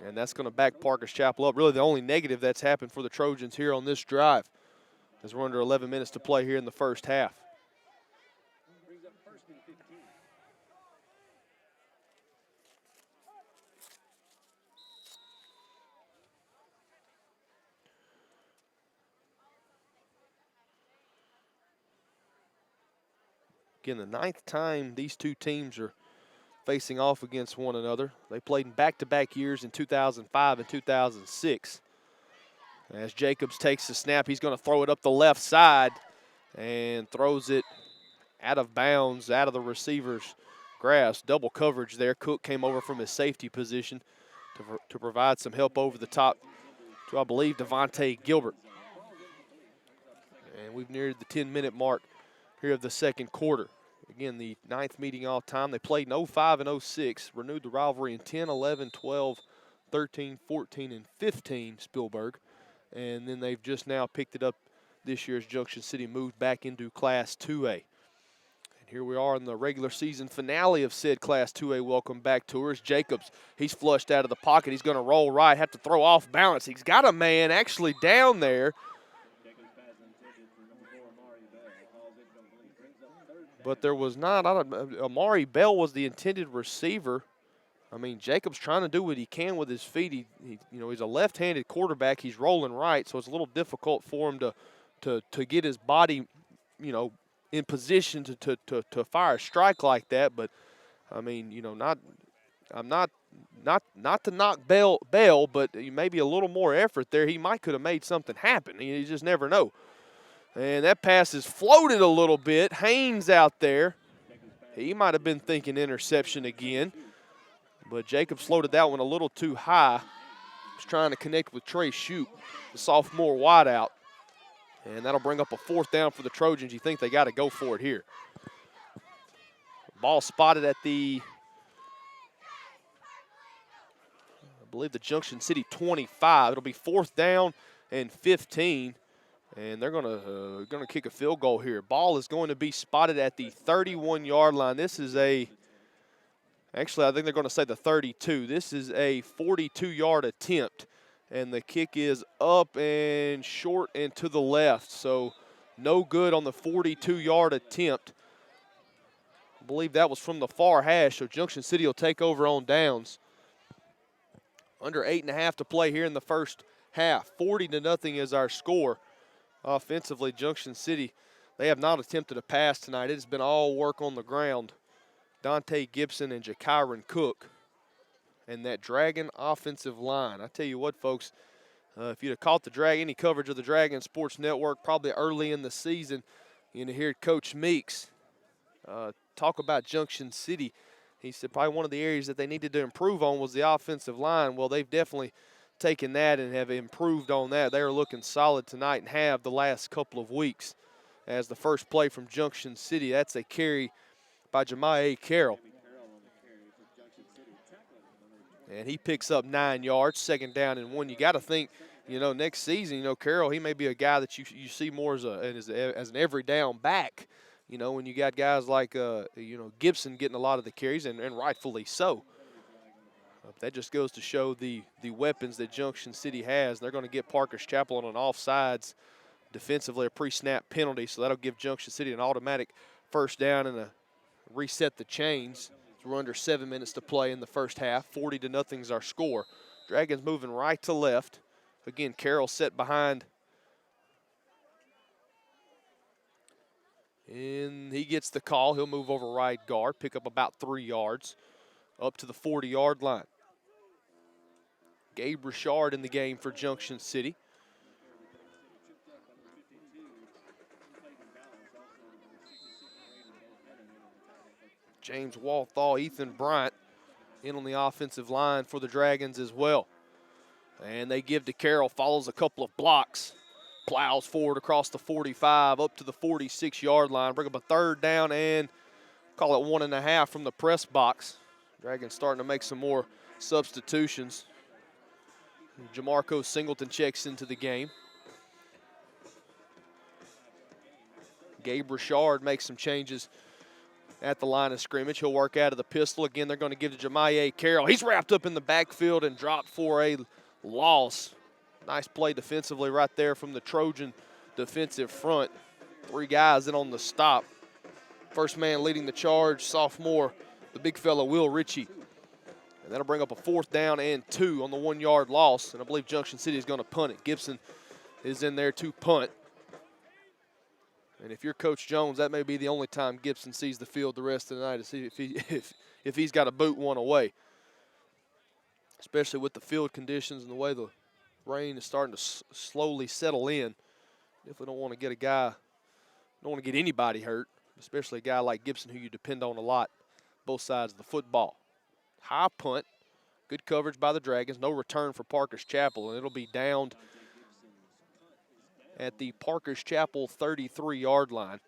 And that's going to back Parker's Chapel up. Really the only negative that's happened for the Trojans here on this drive, as we're under 11 minutes to play here in the first half. Again, the 9th time these two teams are facing off against one another. They played in back-to-back years in 2005 and 2006. As Jacobs takes the snap, he's going to throw it up the left side and throws it out of bounds, out of the receiver's grasp. Double coverage there. Cook came over from his safety position to provide some help over the top to, I believe, Devontae Gilbert. And we've neared the 10-minute mark here of the second quarter. Again, the 9th meeting all time. They played in 05 and 06, renewed the rivalry in 10, 11, 12, 13, 14, and 15, Spielberg. And then they've just now picked it up this year as Junction City moved back into Class 2A. And here we are in the regular season finale of said Class 2A welcome back tours. Jacobs, he's flushed out of the pocket. He's going to roll right, have to throw off balance. He's got a man actually down there. But there was not. Amari Bell was the intended receiver. I mean, Jacobs trying to do what he can with his feet. He's a left-handed quarterback. He's rolling right, so it's a little difficult for him to get his body, in position to fire a strike like that. But I mean, you know, not to knock Bell, but maybe a little more effort there. He might could have made something happen. You just never know. And that pass is floated a little bit. Haynes out there. He might have been thinking interception again. But Jacobs floated that one a little too high. Was trying to connect with Trey Shoup, the sophomore wideout. And that'll bring up a 4th down for the Trojans. You think they got to go for it here. Ball spotted at I believe the Junction City 25. It'll be 4th down and 15. And they're gonna kick a field goal here. Ball is going to be spotted at the 31-yard line. This is actually I think they're going to say the 32. This is a 42-yard attempt, and the kick is up and short and to the left. So no good on the 42-yard attempt. I believe that was from the far hash. So Junction City will take over on downs. Under 8.5 to play here in the first half. 40-0 is our score. Offensively, Junction City, they have not attempted a pass tonight. It has been all work on the ground. Dante Gibson and Jakyron Cook. And that Dragon offensive line. I tell you what, folks, if you'd have caught any coverage of the Dragon Sports Network probably early in the season, you know, hear Coach Meeks talk about Junction City. He said probably one of the areas that they needed to improve on was the offensive line. Well, they've definitely taken that and have improved on that. They are looking solid tonight and have the last couple of weeks. As the first play from Junction City, that's a carry by Jemiah Carroll. And he picks up 9 yards, 2nd down and 1. You got to think, you know, next season, you know, Carroll, he may be a guy that you see more as an every down back. You know, when you got guys like, you know, Gibson getting a lot of the carries, and rightfully so. That just goes to show the weapons that Junction City has. They're going to get Parker's Chapel on an offsides defensively, a pre-snap penalty, so that'll give Junction City an automatic 1st down and reset the chains. We're under 7 minutes to play in the first half. 40-0 is our score. Dragons moving right to left. Again, Carroll set behind. And he gets the call. He'll move over right guard, pick up about 3 yards, up to the 40-yard line. Gabe Richard in the game for Junction City. James Walthall, Ethan Bryant in on the offensive line for the Dragons as well. And they give to Carroll, follows a couple of blocks, plows forward across the 45 up to the 46-yard line. Bring up a 3rd down and call it 1.5 from the press box. Dragons starting to make some more substitutions. Jamarco Singleton checks into the game. Gabe Richard makes some changes at the line of scrimmage. He'll work out of the pistol. Again, they're going to give to Jemiah Carroll. He's wrapped up in the backfield and dropped for a loss. Nice play defensively right there from the Trojan defensive front. 3 guys in on the stop. First man leading the charge, sophomore, the big fella, Will Ritchie. And that'll bring up a 4th down and 2 on the 1-yard loss. And I believe Junction City is going to punt it. Gibson is in there to punt. And if you're Coach Jones, that may be the only time Gibson sees the field the rest of the night to see if he's got to boot one away. Especially with the field conditions and the way the rain is starting to slowly settle in. Definitely don't want to get don't want to get anybody hurt, especially a guy like Gibson who you depend on a lot, both sides of the football. High punt, good coverage by the Dragons, no return for Parker's Chapel, and it'll be downed at the Parker's Chapel 33-yard line.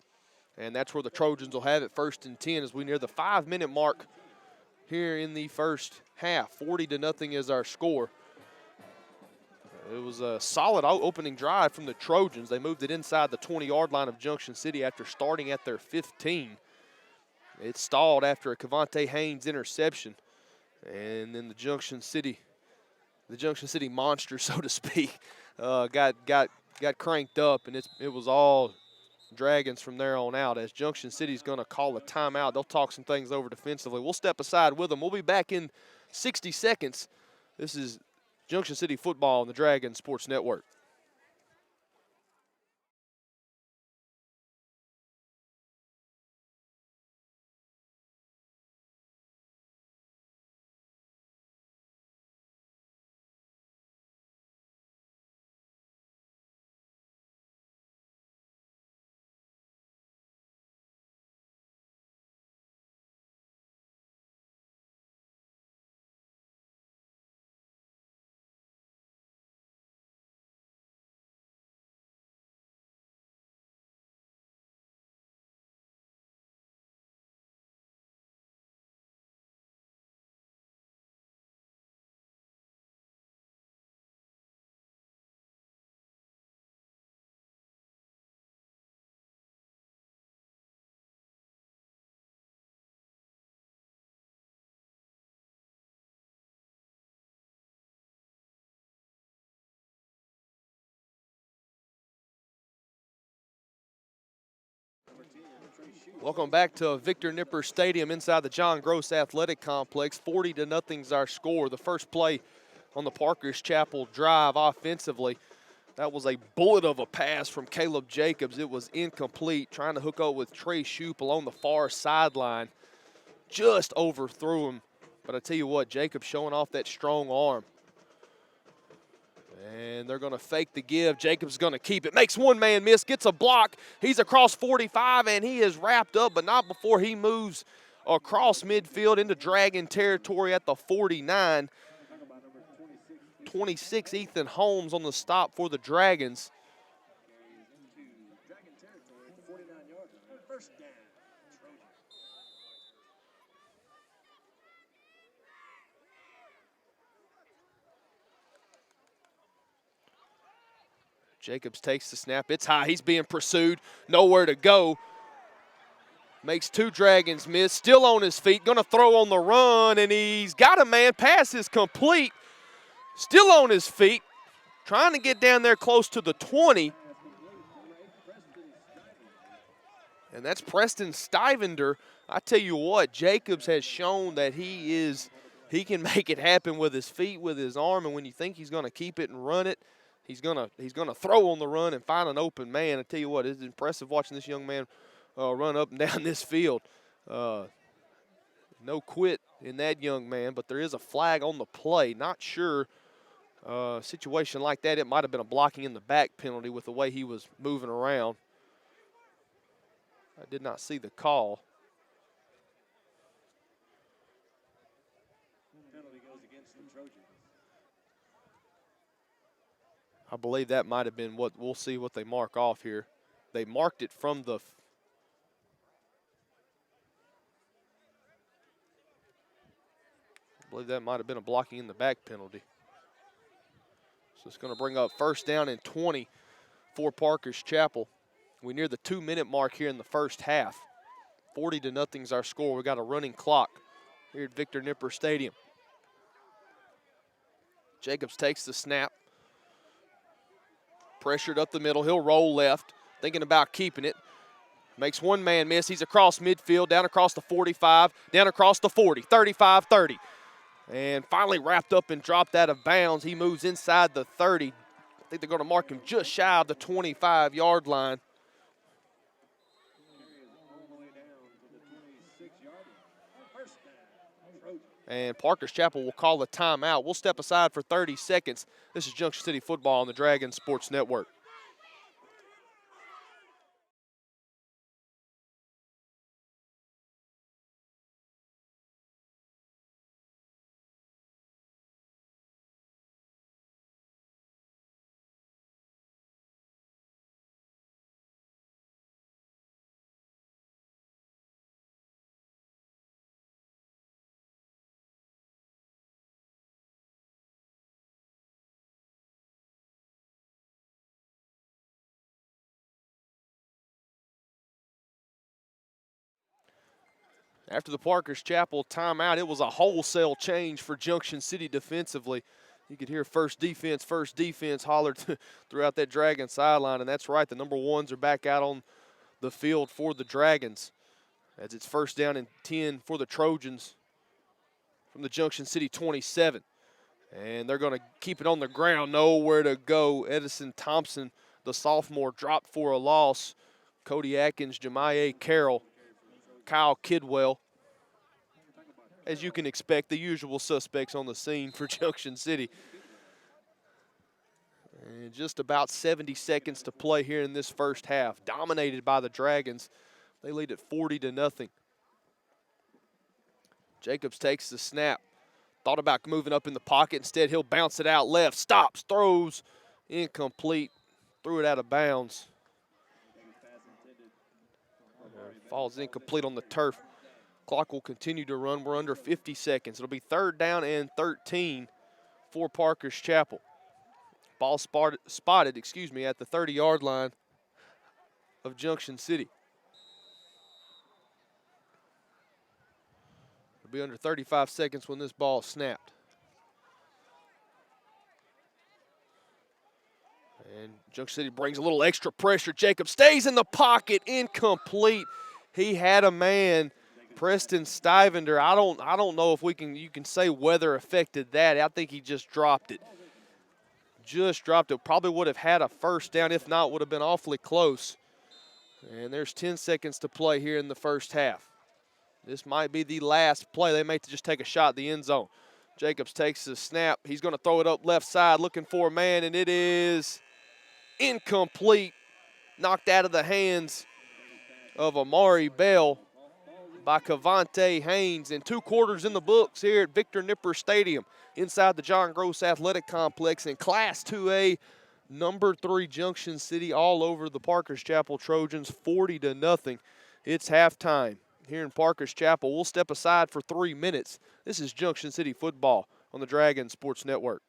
And that's where the Trojans will have it 1st and 10 as we near the 5-minute mark here in the first half. 40-0 is our score. It was a solid opening drive from the Trojans. They moved it inside the 20-yard line of Junction City after starting at their 15. It stalled after a Cavante Haynes interception. And then the Junction City monster, so to speak, got cranked up, and it was all Dragons from there on out. As Junction City's going to call a timeout, they'll talk some things over defensively. We'll step aside with them. We'll be back in 60 seconds. This is Junction City football on the Dragon Sports Network. Welcome back to Victor Nipper Stadium inside the John Gross Athletic Complex. 40-0 is our score. The first play on the Parker's Chapel drive offensively. That was a bullet of a pass from Caleb Jacobs. It was incomplete, trying to hook up with Trey Shoup along the far sideline. Just overthrew him. But I tell you what, Jacobs showing off that strong arm. And they're going to fake the give. Jacobs is going to keep it. Makes one man miss, gets a block. He's across 45, and he is wrapped up, but not before he moves across midfield into Dragon territory at the 49. 26, Ethan Holmes on the stop for the Dragons. Jacobs takes the snap. It's high. He's being pursued. Nowhere to go. Makes two Dragons miss. Still on his feet. Going to throw on the run, and he's got a man. Pass is complete. Still on his feet. Trying to get down there close to the 20. And that's Preston Stivender. I tell you what, Jacobs has shown that he can make it happen with his feet, with his arm, and when you think he's going to keep it and run it, he's gonna throw on the run and find an open man. I tell you what, it's impressive watching this young man run up and down this field. No quit in that young man, but there is a flag on the play. Not sure. Situation like that, it might have been a blocking in the back penalty with the way he was moving around. I did not see the call. Penalty goes against the Trojans. I believe that might have been what we'll see what they mark off here. They marked it from the I believe that might have been a blocking in the back penalty. So it's going to bring up first down and 20 for Parker's Chapel. We're near the 2-minute mark here in the first half. 40-0 is our score. We got a running clock here at Victor Nipper Stadium. Jacobs takes the snap. Pressured up the middle. He'll roll left, thinking about keeping it. Makes one man miss. He's across midfield, down across the 45, down across the 40, 35-30. And finally wrapped up and dropped out of bounds. He moves inside the 30. I think they're going to mark him just shy of the 25-yard line. And Parker's Chapel will call a timeout. We'll step aside for 30 seconds. This is Junction City Football on the Dragon Sports Network. After the Parker's Chapel timeout, it was a wholesale change for Junction City defensively. You could hear first defense hollered throughout that Dragon sideline, and that's right. The number ones are back out on the field for the Dragons as it's first down and 10 for the Trojans from the Junction City 27. And they're going to keep it on the ground, nowhere to go. Edison Thompson, the sophomore, dropped for a loss. Cody Atkins, Jemiah Carroll, Kyle Kidwell. As you can expect, the usual suspects on the scene for Junction City. And just about 70 seconds to play here in this first half. Dominated by the Dragons. They lead at 40-0. Jacobs takes the snap. Thought about moving up in the pocket. Instead, he'll bounce it out left. Stops, throws, incomplete. Threw it out of bounds. Falls incomplete on the turf. Clock will continue to run. We're under 50 seconds. It'll be third down and 13 for Parker's Chapel. Ball spotted at the 30-yard line of Junction City. It'll be under 35 seconds when this ball is snapped. And Junction City brings a little extra pressure. Jacob stays in the pocket, incomplete. He had a man, Preston Stivender. I don't know if you can say weather affected that. I think he just dropped it. Just dropped it. Probably would have had a first down. If not, would have been awfully close. And there's 10 seconds to play here in the first half. This might be the last play. They may just take a shot at the end zone. Jacobs takes the snap. He's going to throw it up left side, looking for a man, and it is incomplete. Knocked out of the hands of Amari Bell by Cavante Haynes. And 2 quarters in the books here at Victor Nipper Stadium inside the John Gross Athletic Complex in Class 2A, number 3 Junction City all over the Parkers Chapel Trojans, 40-0. It's halftime here in Parkers Chapel. We'll step aside for 3 minutes. This is Junction City football on the Dragon Sports Network.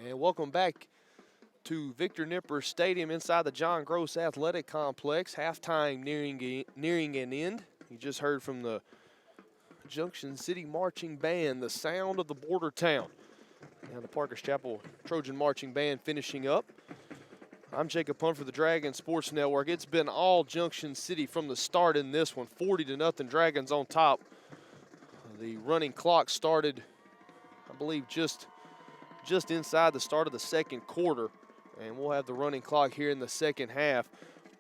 And welcome back to Victor Nipper Stadium inside the John Gross Athletic Complex. Halftime nearing an end. You just heard from the Junction City Marching Band, the sound of the border town. And the Parker's Chapel Trojan Marching Band finishing up. I'm Jacob Hunt for the Dragon Sports Network. It's been all Junction City from the start in this one. 40-0, Dragons on top. The running clock started, I believe, just inside the start of the second quarter. And we'll have the running clock here in the second half.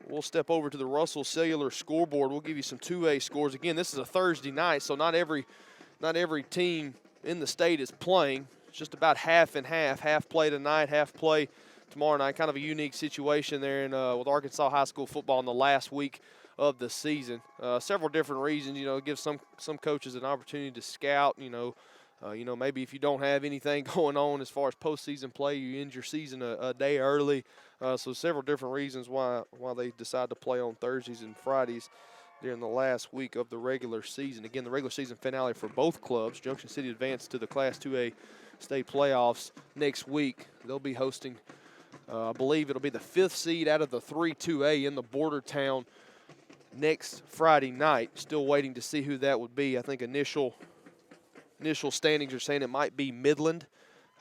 We'll step over to the Russell Cellular scoreboard. We'll give you some 2A scores. Again, this is a Thursday night, so not every team in the state is playing. It's just about half and half. Half play tonight, half play tomorrow night. Kind of a unique situation there with Arkansas high school football in the last week of the season. Several different reasons. It gives some coaches an opportunity to scout. Maybe if you don't have anything going on as far as postseason play, you end your season a day early. So several different reasons why they decide to play on Thursdays and Fridays during the last week of the regular season. Again, the regular season finale for both clubs. Junction City advanced to the Class 2A state playoffs next week. They'll be hosting, I believe it'll be the 5th seed out of the 3-2A in the border town next Friday night. Still waiting to see who that would be. I think initial standings are saying it might be Midland.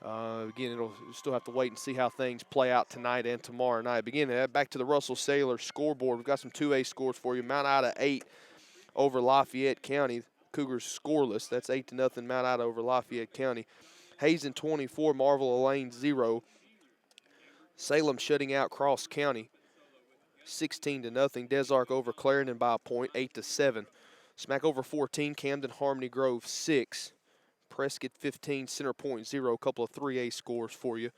Again, you'll still have to wait and see how things play out tonight and tomorrow night. Again, back to the Russell Cellular scoreboard. We've got some 2A scores for you. Mount Ida 8 over Lafayette County. Cougars scoreless. That's 8-0 Mount Ida over Lafayette County. Hazen 24, Marvel Elaine 0. Salem shutting out Cross County 16-0. Des Arc over Clarendon by a point, 8-7. Smack over 14, Camden Harmony Grove 6. Prescott 15, Center Point 0. A couple of 3A scores for you.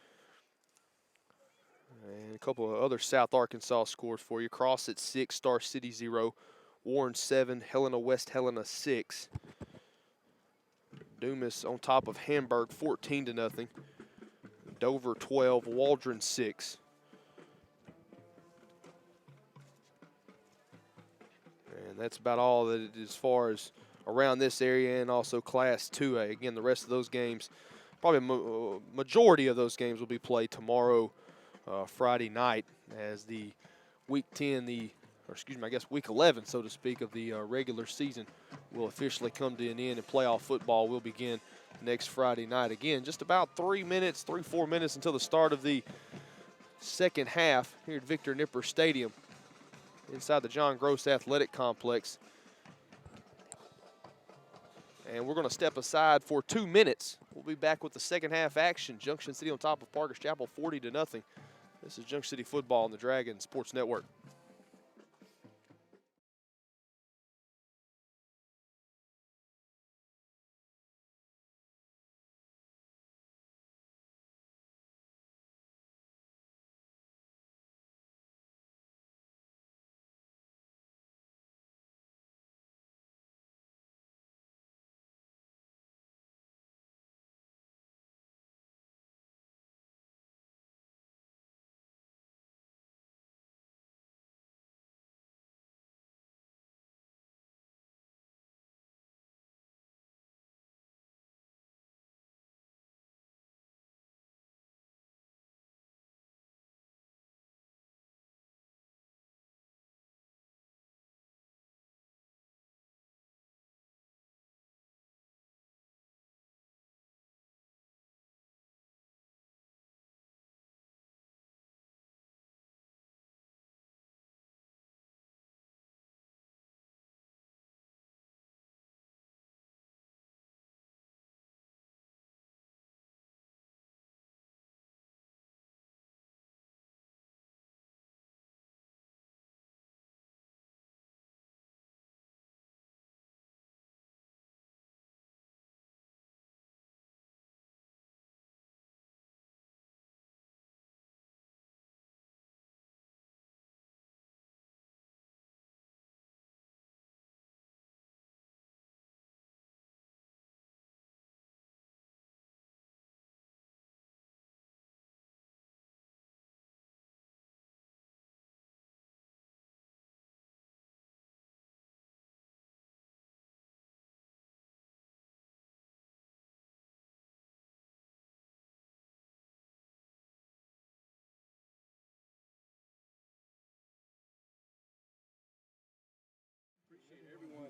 And a couple of other South Arkansas scores for you. Cross at 6, Star City 0. Warren 7, Helena West Helena 6. Dumas on top of Hamburg 14-0. Dover 12, Waldron 6. And that's about all that it is as far as around this area and also Class 2A. Again, the rest of those games, probably majority of those games will be played tomorrow, Friday night, as the Week 10, Week 11, so to speak, of the regular season will officially come to an end, and playoff football will begin next Friday night. Again, just about 4 minutes until the start of the second half here at Victor Nipper Stadium inside the John Gross Athletic Complex. And we're going to step aside for 2 minutes. We'll be back with the second half action. Junction City on top of Parker's Chapel 40-0. This is Junction City football on the Dragon Sports Network.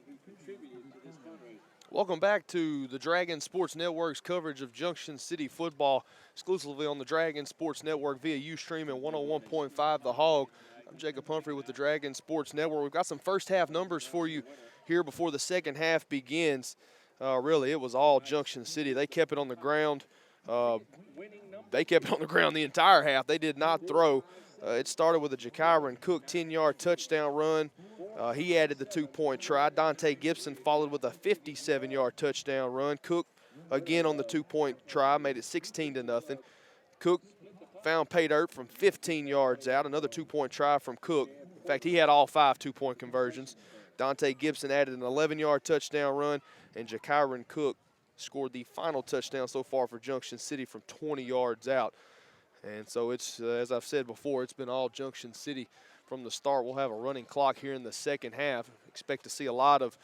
who contributed to this fundraiser. Welcome back to the Dragon Sports Network's coverage of Junction City football, exclusively on the Dragon Sports Network via Ustream and 101.5 The Hog. I'm Jacob Humphrey with the Dragon Sports Network. We've got some first half numbers for you here before the second half begins. Really, it was all Junction City. They kept it on the ground. They kept it on the ground the entire half. They did not throw. It started with a Jakyron Cook 10-yard touchdown run. He added the 2-point try. Dante Gibson followed with a 57-yard touchdown run. Cook again on the 2-point try, made it 16-0. Cook found pay dirt from 15 yards out. Another 2-point try from Cook. In fact, he had all 5 2-point conversions. Dante Gibson added an 11-yard touchdown run, and Jakyron Cook scored the final touchdown so far for Junction City from 20 yards out. And so it's, as I've said before, it's been all Junction City from the start. We'll have a running clock here in the second half. Expect to see a lot of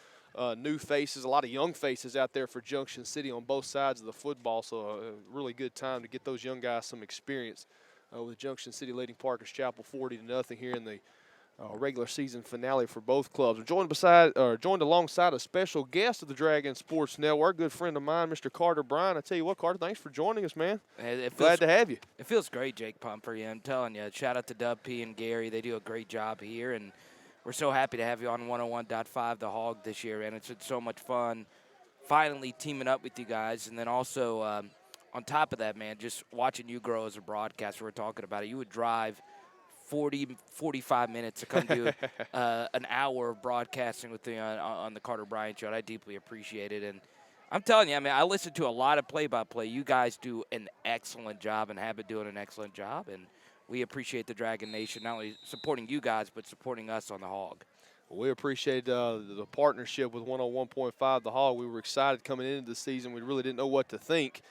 new faces, a lot of young faces out there for Junction City on both sides of the football. So a really good time to get those young guys some experience with Junction City leading Parkers Chapel 40-0 here in the regular season finale for both clubs. We're joined alongside a special guest of the Dragon Sports Network, good friend of mine, Mr. Carter Bryan. I tell you what, Carter, thanks for joining us, man. Glad to have you. It feels great, Jake Pumphrey. I'm telling you, shout out to Dub P and Gary. They do a great job here, and we're so happy to have you on 101.5 The Hog this year, and it's been so much fun finally teaming up with you guys. And then also, on top of that, man, just watching you grow as a broadcaster. We're talking about it. You would drive 45 minutes to come do an hour of broadcasting with me on the Carter Bryan Show. And I deeply appreciate it. And I'm telling you, I mean, I listen to a lot of play-by-play. You guys do an excellent job and have been doing an excellent job. And we appreciate the Dragon Nation not only supporting you guys, but supporting us on the Hog. We appreciate the partnership with 101.5 The Hog. We were excited coming into the season. We really didn't know what to think.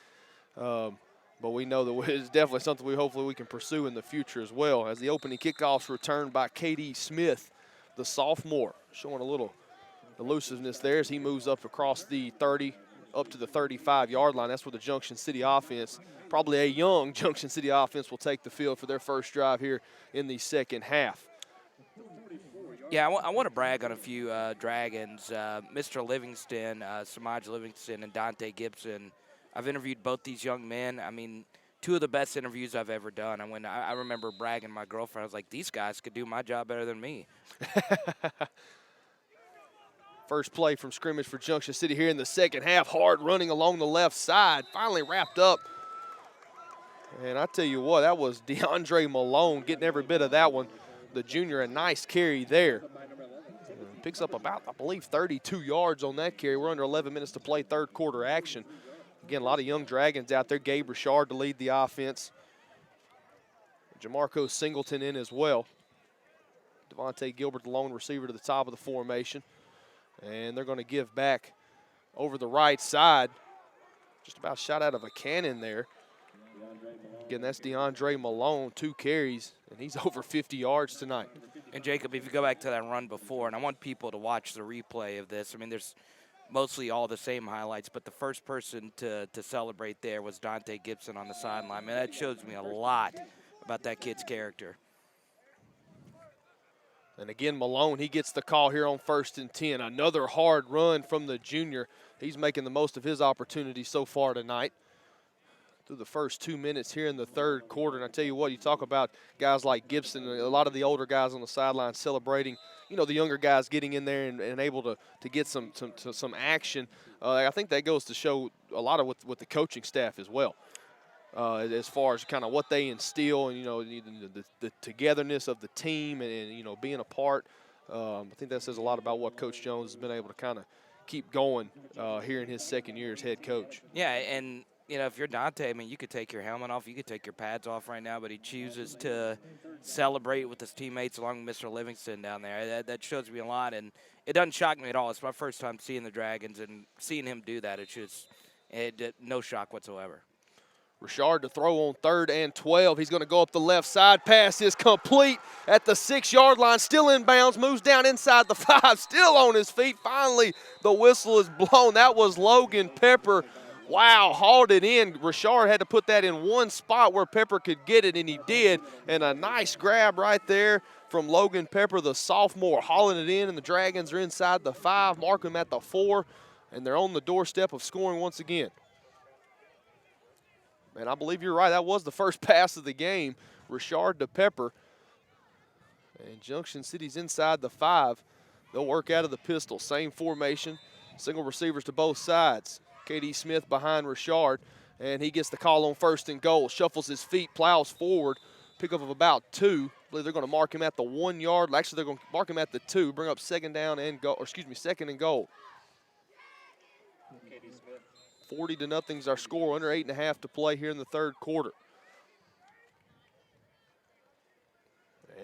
But we know that it's definitely something hopefully we can pursue in the future as well. As the opening kickoff's returned by K.D. Smith, the sophomore, showing a little elusiveness there as he moves up across the 30, up to the 35-yard line. That's where the Junction City offense, probably a young Junction City offense, will take the field for their first drive here in the second half. Yeah, I want to brag on a few Dragons. Mr. Livingston, Samaj Livingston, and Dante Gibson. I've interviewed both these young men. I mean, 2 of the best interviews I've ever done. And when I remember bragging to my girlfriend, I was like, these guys could do my job better than me. First play from scrimmage for Junction City here in the second half. Hard running along the left side. Finally wrapped up. And I tell you what, that was DeAndre Malone getting every bit of that one. The junior, a nice carry there. Picks up about, I believe, 32 yards on that carry. We're under 11 minutes to play third quarter action. Again, a lot of young Dragons out there. Gabe Richard to lead the offense. Jamarco Singleton in as well. Devontae Gilbert, the lone receiver, to the top of the formation. And they're going to give back over the right side. Just about shot out of a cannon there. Again, that's DeAndre Malone, 2 carries, and he's over 50 yards tonight. And, Jacob, if you go back to that run before, and I want people to watch the replay of this. I mean, there's mostly all the same highlights, but the first person to celebrate there was Dante Gibson on the sideline. Man, that shows me a lot about that kid's character. And again, Malone, he gets the call here on 1st and 10. Another hard run from the junior. He's making the most of his opportunities so far tonight. Through the first 2 minutes here in the third quarter. And I tell you what, you talk about guys like Gibson, a lot of the older guys on the sideline celebrating, you know, the younger guys getting in there and able to get some action. I think that goes to show a lot of with the coaching staff as well, as far as kind of what they instill and, you know, the togetherness of the team and, you know, being a part. I think that says a lot about what Coach Jones has been able to kind of keep going here in his second year as head coach. Yeah, and you know, if you're Dante, I mean, you could take your helmet off, you could take your pads off right now, but he chooses to celebrate with his teammates along with Mr. Livingston down there. That shows me a lot, and it doesn't shock me at all. It's my first time seeing the Dragons, and seeing him do that, it's just no shock whatsoever. Richard to throw on 3rd and 12. He's going to go up the left side. Pass is complete at the 6-yard line. Still in bounds. Moves down inside the 5. Still on his feet. Finally, the whistle is blown. That was Logan Pepper Wow, hauled it in. Richard had to put that in one spot where Pepper could get it, and he did. And a nice grab right there from Logan Pepper, the sophomore, hauling it in, and the Dragons are inside the 5, mark them at the 4, and they're on the doorstep of scoring once again. And I believe you're right. That was the first pass of the game. Richard to Pepper. And Junction City's inside the 5. They'll work out of the pistol. Same formation. Single receivers to both sides. K.D. Smith behind Richard. And he gets the call on 1st and goal. Shuffles his feet, plows forward. Pickup of about 2. I believe they're going to mark him at the 1 yard. Actually, they're going to mark him at the 2. Bring up second down and go, or excuse me, 2nd and goal. 40-0 is our score. Under 8.5 to play here in the 3rd quarter.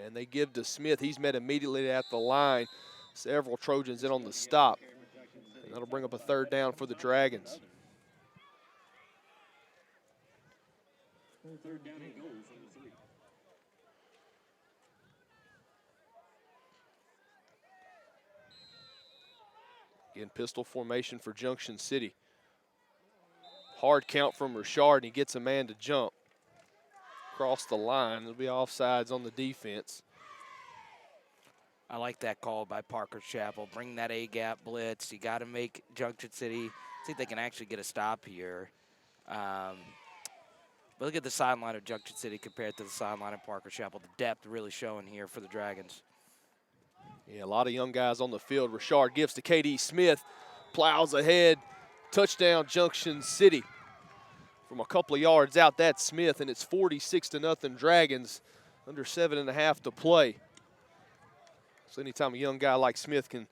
And they give to Smith. He's met immediately at the line. Several Trojans in on the stop. And that'll bring up a 3rd down for the Dragons. 3rd down and goal from the 3. Again, pistol formation for Junction City. Hard count from Richard, and he gets a man to jump. Across the line. It'll be offsides on the defense. I like that call by Parker Chapel. Bring that A-gap blitz. You got to make Junction City see if they can actually get a stop here. But look at the sideline of Junction City compared to the sideline of Parker Chapel. The depth really showing here for the Dragons. Yeah, a lot of young guys on the field. Richard gives to K.D. Smith. Plows ahead. Touchdown, Junction City. From a couple of yards out, that's Smith, and it's 46-0 Dragons. Under 7.5 to play. So anytime a young guy like Smith can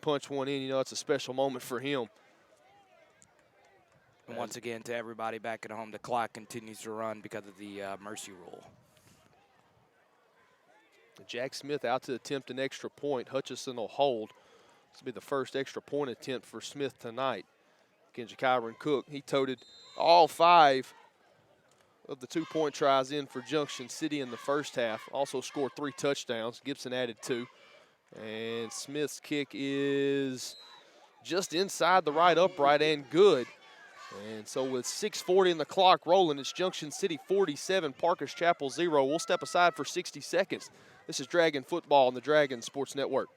punch one in, you know it's a special moment for him. And once again, to everybody back at home, the clock continues to run because of the mercy rule. Jack Smith out to attempt an extra point. Hutchison will hold. This will be the first extra point attempt for Smith tonight. Again, Kyron Cook, he toted all 5 of the 2-point tries in for Junction City in the first half. Also scored 3 touchdowns. Gibson added 2. And Smith's kick is just inside the right upright and good. And so with 6:40 in the clock rolling, it's Junction City 47, Parkers Chapel 0. We'll step aside for 60 seconds. This is Dragon Football on the Dragon Sports Network.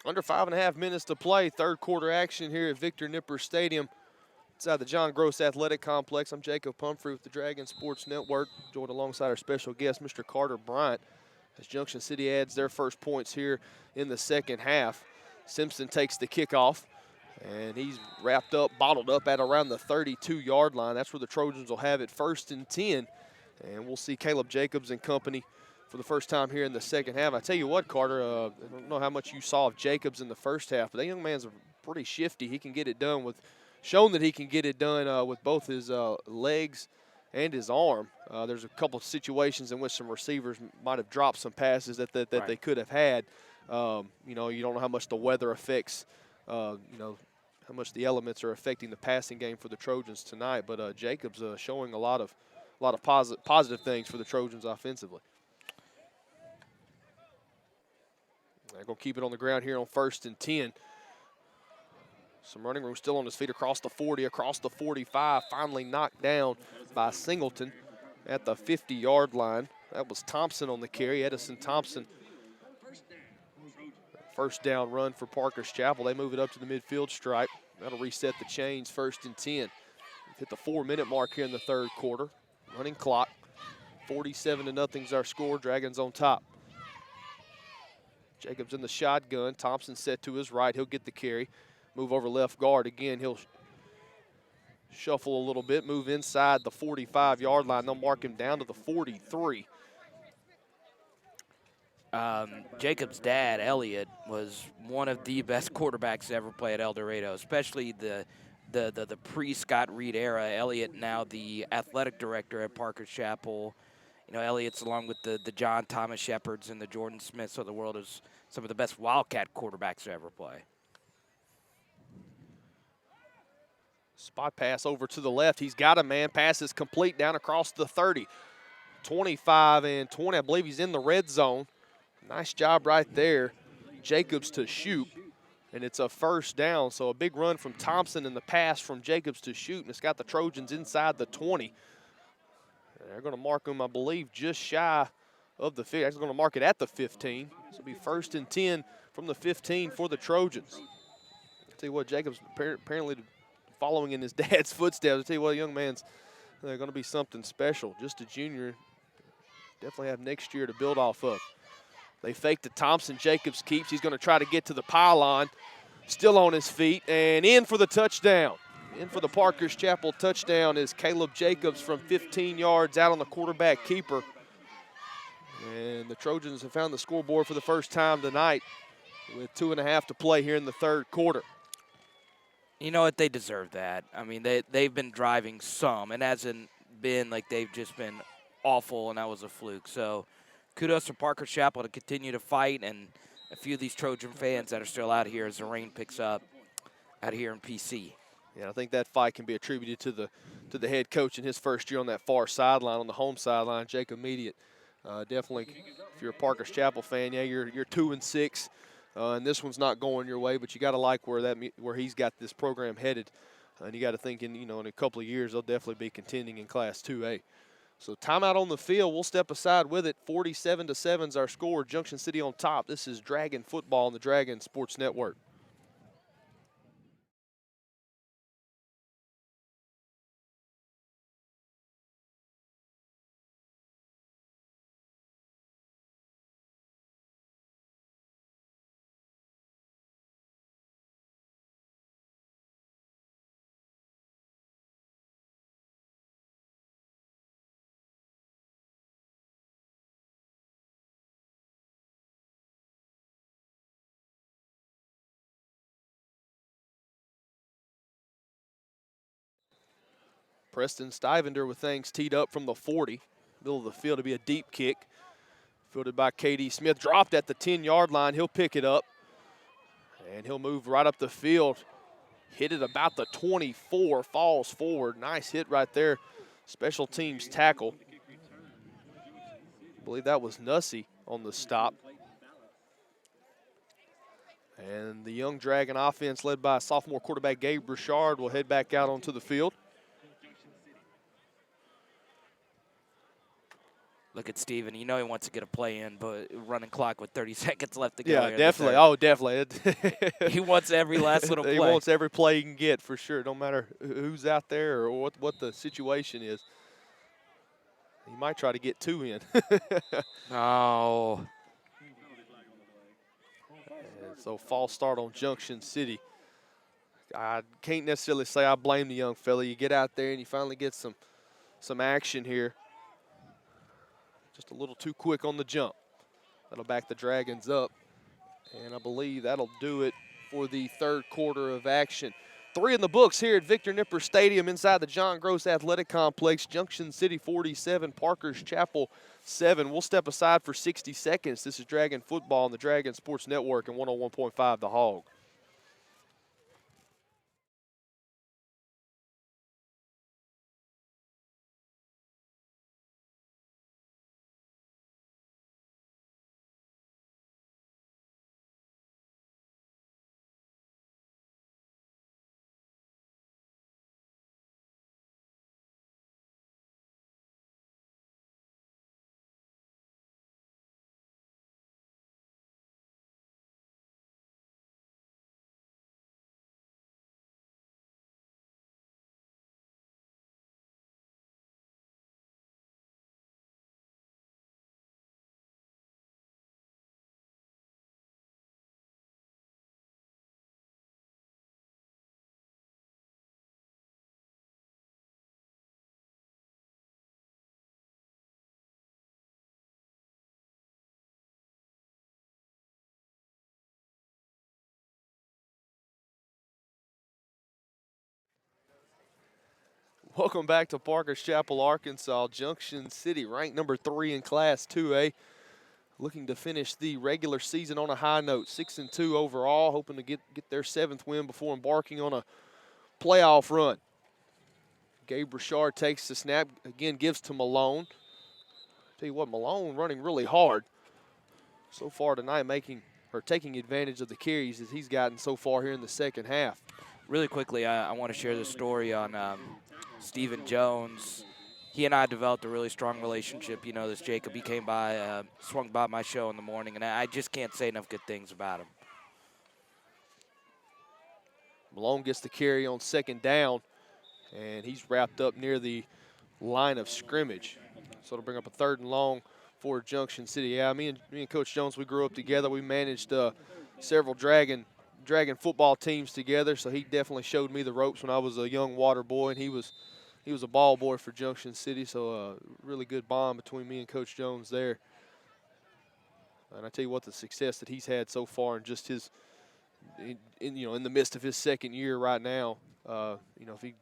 Under 5.5 minutes to play. 3rd quarter action here at Victor Nippers Stadium inside the John Gross Athletic Complex. I'm Jacob Pumphrey with the Dragon Sports Network, joined alongside our special guest, Mr. Carter Bryant, as Junction City adds their first points here in the 2nd half. Simpson takes the kickoff, and he's wrapped up, bottled up at around the 32-yard line. That's where the Trojans will have it 1st and 10. And we'll see Caleb Jacobs and company for the first time here in the 2nd half. I tell you what, Carter, I don't know how much you saw of Jacobs in the first half, but that young man's pretty shifty. He can get it done with, shown that he can get it done with both his legs and his arm. There's a couple of situations in which some receivers might have dropped some passes that Right. they could have had. You know, you don't know how much the weather affects, you know, how much the elements are affecting the passing game for the Trojans tonight. But Jacobs showing a lot of positive things for the Trojans offensively. They're going to keep it on the ground here on 1st and 10. Some running room still on his feet across the 40, across the 45. Finally knocked down by Singleton at the 50-yard line. That was Thompson on the carry, Edison Thompson. First down run for Parker's Chapel. They move it up to the midfield stripe. That'll reset the chains, 1st and 10. We've hit the 4-minute mark here in the third quarter. Running clock. 47-0 is our score. Dragons on top. Jacobs in the shotgun. Thompson set to his right. He'll get the carry. Move over left guard. Again, he'll shuffle a little bit. Move inside the 45-yard line. They'll mark him down to the 43. Jacob's dad, Elliot, was one of the best quarterbacks to ever play at El Dorado, especially the pre-Scott Reed era. Elliot now the athletic director at Parker's Chapel. You know, Elliott's along with the John Thomas Shepherds and the Jordan Smiths of the world is some of the best Wildcat quarterbacks to ever play. Spot pass over to the left. He's got a man. Pass is complete down across the 30. 25 and 20. I believe he's in the red zone. Nice job right there. Jacobs to shoot, and it's a first down. So a big run from Thompson and the pass from Jacobs to shoot, and it's got the Trojans inside the 20. They're going to mark them, I believe, just shy of the 50. They're going to mark it at the 15. This will be 1st and 10 from the 15 for the Trojans. I'll tell you what, Jacobs apparently following in his dad's footsteps. I'll tell you what, young man's going to be something special. Just a junior. Definitely have next year to build off of. They fake to Thompson. Jacobs keeps. He's going to try to get to the pylon. Still on his feet and in for the touchdown. In for the Parker's Chapel touchdown is Caleb Jacobs from 15 yards out on the quarterback keeper. And the Trojans have found the scoreboard for the first time tonight with 2.5 to play here in the third quarter. You know what? They deserve that. I mean, they've been driving some. It hasn't been like they've just been awful and that was a fluke. So kudos to Parker's Chapel to continue to fight and a few of these Trojan fans that are still out here as the rain picks up out here in PC. Yeah, I think that fight can be attributed to the head coach in his first year on that far sideline, on the home sideline, Jacob Mediate. Definitely, if you're a Parker's Chapel fan, yeah, you're 2-6, and this one's not going your way, but you got to like where he's got this program headed, and you got to think in a couple of years they'll definitely be contending in Class 2A. So timeout on the field. We'll step aside with it. 47-7 is our score. Junction City on top. This is Dragon football on the Dragon Sports Network. Preston Stivender with things teed up from the 40. Middle of the field to be a deep kick. Fielded by K.D. Smith. Dropped at the 10-yard line. He'll pick it up. And he'll move right up the field. Hit it about the 24. Falls forward. Nice hit right there. Special teams tackle. I believe that was Nussey on the stop. And the young Dragon offense led by sophomore quarterback Gabe Richard will head back out onto the field. Look at Steven. You know he wants to get a play in, but running clock with 30 seconds left to go. Yeah, definitely. Oh, definitely. He wants every last little play. He wants every play he can get for sure, no matter who's out there or what the situation is. He might try to get 2 in. Oh. And so false start on Junction City. I can't necessarily say I blame the young fella. You get out there and you finally get some action here. Just a little too quick on the jump. That'll back the Dragons up. And I believe that'll do it for the third quarter of action. 3 in the books here at Victor Nipper Stadium inside the John Gross Athletic Complex. Junction City 47, Parker's Chapel 7. We'll step aside for 60 seconds. This is Dragon football on the Dragon Sports Network and 101.5 The Hog. Welcome back to Parker's Chapel, Arkansas. Junction City, ranked number 3 in Class 2A. Looking to finish the regular season on a high note, 6-2 overall, hoping to get their 7th win before embarking on a playoff run. Gabe Richard takes the snap, again gives to Malone. Tell you what, Malone running really hard so far tonight, taking advantage of the carries that he's gotten so far here in the second half. Really quickly, I want to share the story on Stephen Jones. He and I developed a really strong relationship. You know this, Jacob. He came by, swung by my show in the morning, and I just can't say enough good things about him. Malone gets the carry on 2nd down, and he's wrapped up near the line of scrimmage. So it'll bring up a 3rd and long for Junction City. Yeah, me and Coach Jones, we grew up together. We managed several Dragon football teams together, so he definitely showed me the ropes when I was a young water boy, and he was a ball boy for Junction City, so really good bond between me and Coach Jones there. And I tell you what, the success that he's had so far in just his, in the midst of his 2nd year right now, if he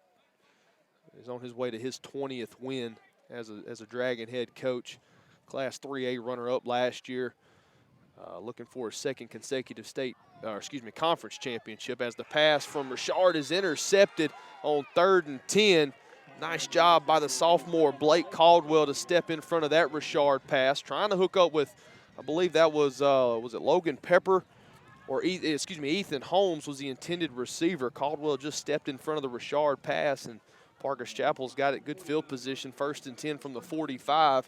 is on his way to his 20th win as a Dragon head coach, Class 3A runner-up last year, looking for a 2nd consecutive conference championship, as the pass from Richard is intercepted on 3rd and 10. Nice job by the sophomore Blake Caldwell to step in front of that Richard pass, trying to hook up with, I believe that was it Logan Pepper, or Ethan Holmes was the intended receiver. Caldwell just stepped in front of the Richard pass, and Parker's Chapel's got it good field position, 1st and 10 from the 45,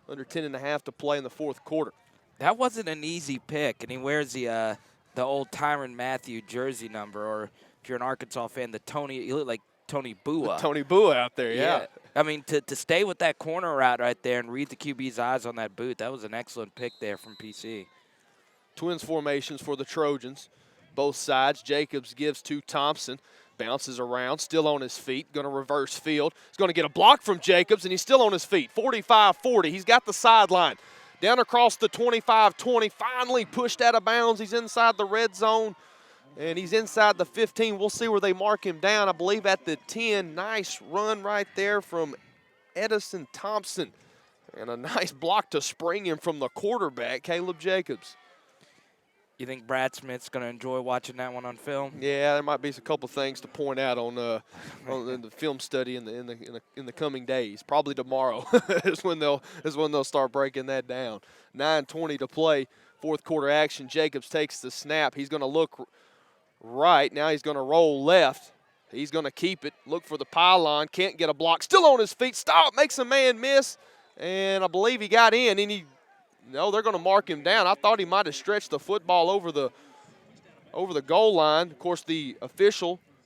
under 10.5 to play in the 4th quarter. That wasn't an easy pick, and he wears the old Tyrann Mathieu jersey number, or if you're an Arkansas fan, you look like Tony Bua. Tony Bua out there, yeah. I mean, to stay with that corner route right there and read the QB's eyes on that boot, that was an excellent pick there from PC. Twins formations for the Trojans. Both sides. Jacobs gives to Thompson. Bounces around, still on his feet, going to reverse field. He's going to get a block from Jacobs, and he's still on his feet. 45-40. He's got the sideline. Down across the 25-20. Finally pushed out of bounds. He's inside the red zone, and he's inside the 15. We'll see where they mark him down. I believe at the 10. Nice run right there from Edison Thompson. And a nice block to spring him from the quarterback, Caleb Jacobs. You think Brad Smith's going to enjoy watching that one on film? Yeah, there might be a couple things to point out on the film study in the coming days. Probably tomorrow is when they'll start breaking that down. 9:20 to play, 4th quarter action. Jacobs takes the snap. He's going to look right. Now he's going to roll left. He's going to keep it. Look for the pylon. Can't get a block. Still on his feet. Stop. Makes a man miss. And I believe he got in, and no, they're going to mark him down. I thought he might have stretched the football over the goal line. Of course, the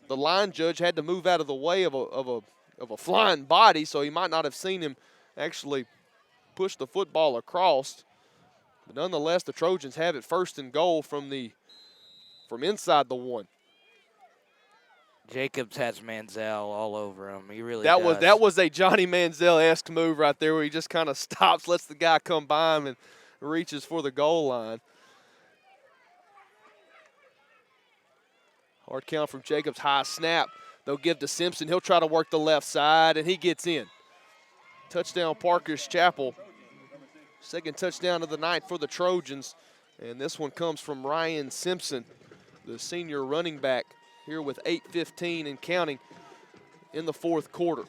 line judge, had to move out of the way of a flying body, so he might not have seen him actually push the football across. But nonetheless, the Trojans have it 1st and goal from inside the 1. Jacobs has Manziel all over him. He really does. That was a Johnny Manziel-esque move right there, where he just kind of stops, lets the guy come by him, and reaches for the goal line. Hard count from Jacobs. High snap. They'll give to Simpson. He'll try to work the left side, and he gets in. Touchdown, Parker's Chapel. 2nd touchdown of the night for the Trojans, and this one comes from Ryan Simpson, the senior running back, here with 8:15 and counting in the 4th quarter.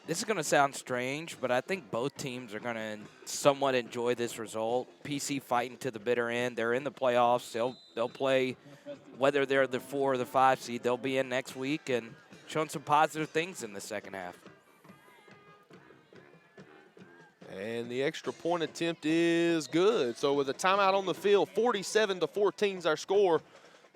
This is going to sound strange, but I think both teams are going to somewhat enjoy this result. PC fighting to the bitter end. They're in the playoffs. They'll play, whether they're the 4 or the 5 seed, they'll be in next week and showing some positive things in the second half. And the extra point attempt is good. So with a timeout on the field, 47-14 is our score.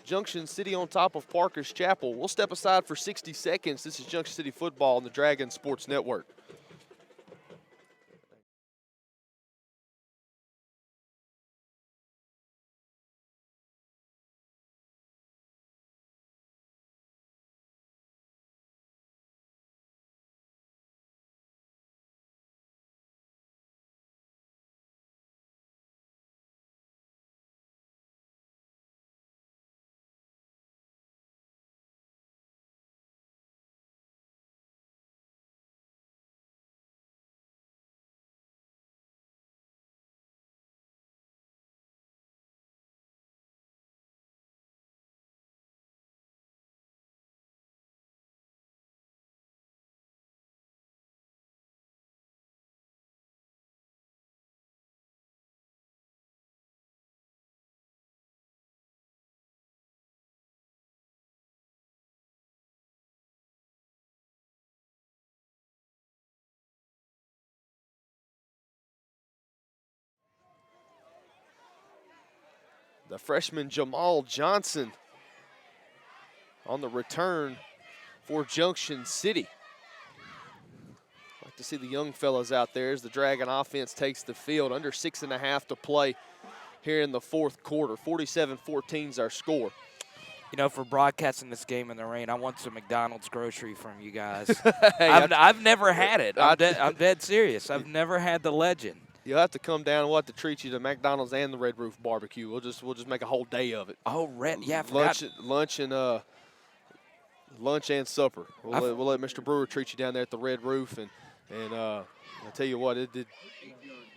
Junction City on top of Parker's Chapel. We'll step aside for 60 seconds. This is Junction City Football on the Dragon Sports Network. The freshman Jamal Johnson on the return for Junction City. Like to see the young fellas out there as the Dragon offense takes the field. Under 6.5 to play here in the fourth quarter. 47-14 is our score. You know, for broadcasting this game in the rain, I want some McDonald's grocery from you guys. Hey, I've never had it. I'm dead serious. I've never had the Legend. You'll have to come down. We'll have to treat you to McDonald's and the Red Roof Barbecue. We'll just make a whole day of it. Oh, yeah, I forgot. Lunch and supper. We'll let Mr. Brewer treat you down there at the Red Roof, and I'll tell you what, it did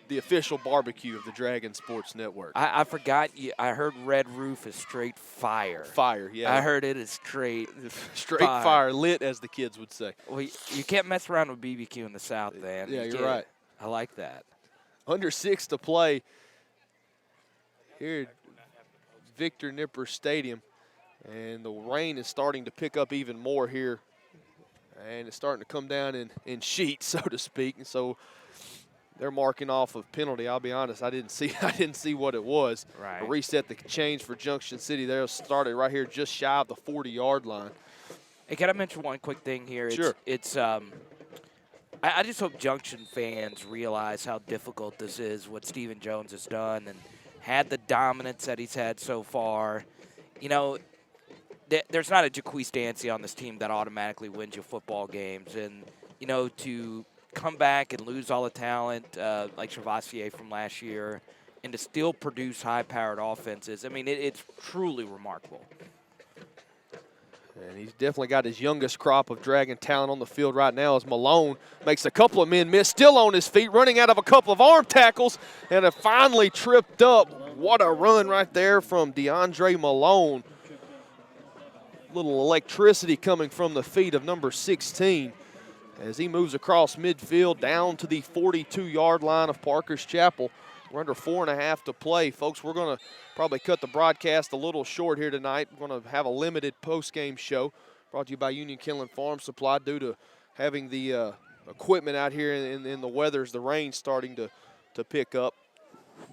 the official barbecue of the Dragon Sports Network. I forgot. I heard Red Roof is straight fire. Fire, yeah. I heard it is straight fire, lit, as the kids would say. Well, you can't mess around with BBQ in the South, man. Yeah, you're right. I like that. Under 6 to play here at Victor Nipper Stadium. And the rain is starting to pick up even more here. And it's starting to come down in sheets, so to speak. And so they're marking off a penalty. I'll be honest, I didn't see what it was. Right. A reset the change for Junction City. They started right here just shy of the 40-yard line. Hey, can I mention one quick thing here? Sure. I just hope Junction fans realize how difficult this is, what Stephen Jones has done, and had the dominance that he's had so far. You know, there's not a Jaquise Dancy on this team that automatically wins you football games. And, you know, to come back and lose all the talent like Chavassier from last year and to still produce high-powered offenses, I mean, it's truly remarkable. And he's definitely got his youngest crop of Dragon talent on the field right now as Malone makes a couple of men miss, still on his feet, running out of a couple of arm tackles, and have finally tripped up. What a run right there from DeAndre Malone. Little electricity coming from the feet of number 16 as he moves across midfield down to the 42-yard line of Parker's Chapel. We're under 4.5 to play. Folks, we're going to probably cut the broadcast a little short here tonight. We're going to have a limited post-game show brought to you by Union Kinlan Farm Supply due to having the equipment out here in the weather as the rain's starting to pick up.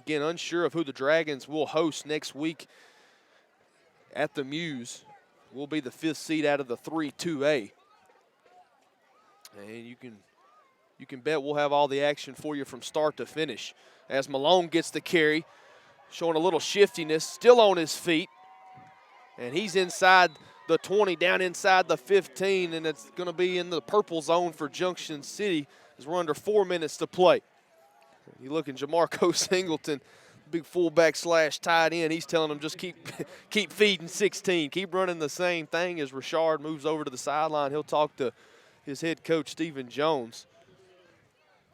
Again, unsure of who the Dragons will host next week at the Muse. We'll be the 5th seed out of the 3-2A. And you can bet we'll have all the action for you from start to finish. As Malone gets the carry, showing a little shiftiness, still on his feet. And he's inside the 20, down inside the 15, and it's going to be in the purple zone for Junction City as we're under 4 minutes to play. You look at Jamarco Singleton, big fullback / tight end. He's telling them just keep feeding 16. Keep running the same thing as Richard moves over to the sideline. He'll talk to his head coach, Stephen Jones.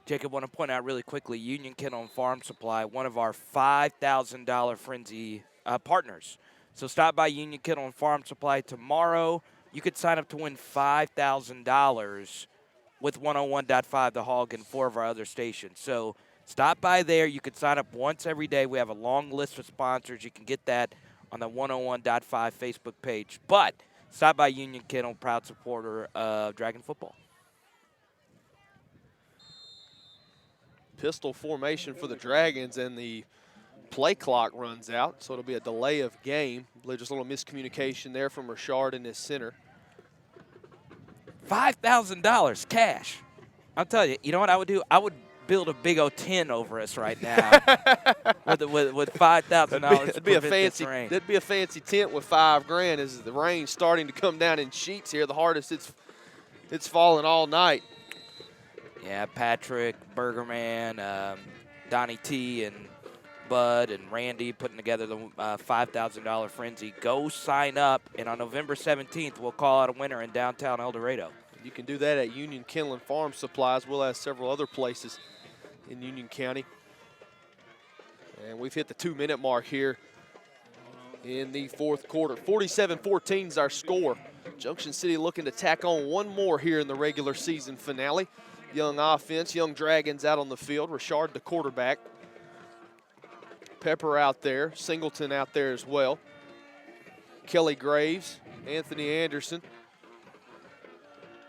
Jacob, I want to point out really quickly, Union Kinlan Farm Supply, one of our $5,000 Frenzy partners. So stop by Union Kinlan Farm Supply tomorrow. You could sign up to win $5,000 with 101.5 The Hog and 4 of our other stations. So stop by there. You could sign up once every day. We have a long list of sponsors. You can get that on the 101.5 Facebook page. But stop by Union Kinlan, proud supporter of Dragon football. Pistol formation for the Dragons, and the play clock runs out, so it'll be a delay of game. I believe just a little miscommunication there from Richard in his center. $5,000 cash. I'll tell you, you know what I would do? I would build a big O-10 over us right now with $5,000. That'd be a fancy tent with $5,000 as the rain's starting to come down in sheets here. The hardest it's fallen all night. Yeah, Patrick, Bergerman, Donnie T, and Bud and Randy putting together the $5,000 Frenzy. Go sign up, and on November 17th, we'll call out a winner in downtown El Dorado. You can do that at Union Kinlan Farm Supplies. We'll have several other places in Union County. And we've hit the 2-minute mark here in the fourth quarter. 47-14 is our score. Junction City looking to tack on one more here in the regular season finale. Young offense, young Dragons out on the field. Richard, the quarterback. Pepper out there. Singleton out there as well. Kelly Graves, Anthony Anderson.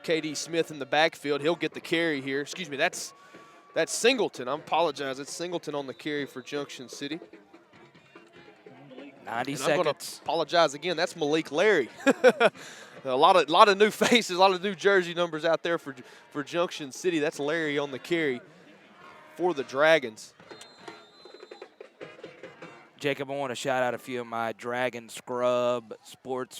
K.D. Smith in the backfield. He'll get the carry here. Excuse me, that's Singleton. I apologize. It's Singleton on the carry for Junction City. 90 And I'm going to seconds. apologize again. That's Malik Larry. A lot of new faces, a lot of new jersey numbers out there for Junction City. That's Larry on the carry for the Dragons. Jacob, I want to shout out a few of my Dragon Scrub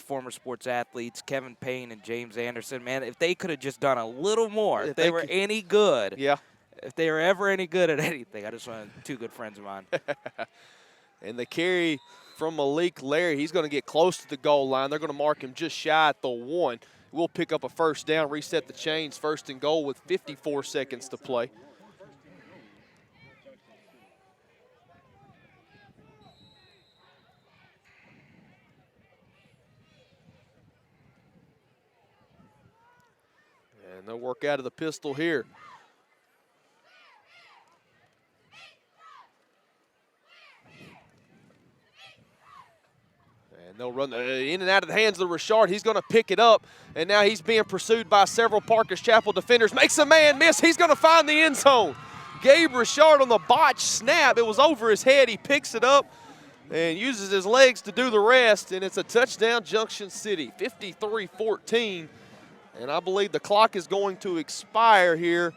former sports athletes, Kevin Payne and James Anderson. Man, if they could have just done a little more, if they were any good, if they were ever any good at anything, I just wanted two good friends of mine. And the carry from Malik Larry, he's going to get close to the goal line. They're going to mark him just shy at the 1. We'll pick up a first down, reset the chains, 1st and goal with 54 seconds to play. And they'll work out of the pistol here. And they'll run in and out of the hands of Richard. He's going to pick it up, and now he's being pursued by several Parker's Chapel defenders. Makes a man miss. He's going to find the end zone. Gabe Richard on the botch snap. It was over his head. He picks it up and uses his legs to do the rest, and it's a touchdown, Junction City, 53-14. And I believe the clock is going to expire here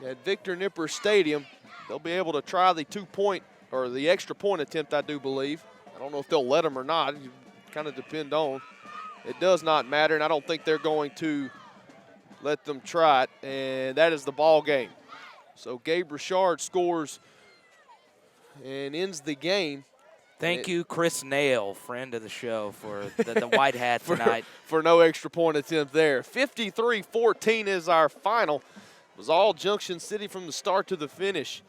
at Victor Nipper Stadium. They'll be able to try the 2-point or the extra point attempt, I do believe. I don't know if they'll let them or not. It kind of depend on. It does not matter, and I don't think they're going to let them try it. And that is the ball game. So Gabe Richard scores and ends the game. Thank you, Chris Nail, friend of the show, for the white hat tonight. For no extra point attempt there. 53-14 is our final. It was all Junction City from the start to the finish.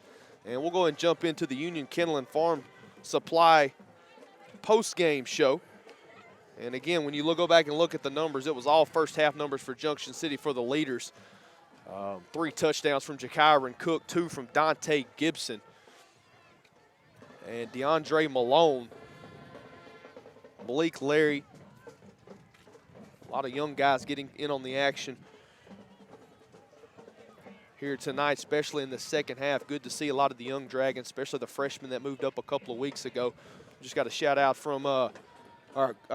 And we'll go ahead and jump into the Union Kennel and Farm Supply post-game show. And again, when you go back and look at the numbers, it was all first half numbers for Junction City for the leaders. 3 touchdowns from Jakyron Cook, 2 from Dante Gibson. And DeAndre Malone, Malik Larry, a lot of young guys getting in on the action here tonight, especially in the second half. Good to see a lot of the young Dragons, especially the freshmen that moved up a couple of weeks ago. Just got a shout out from our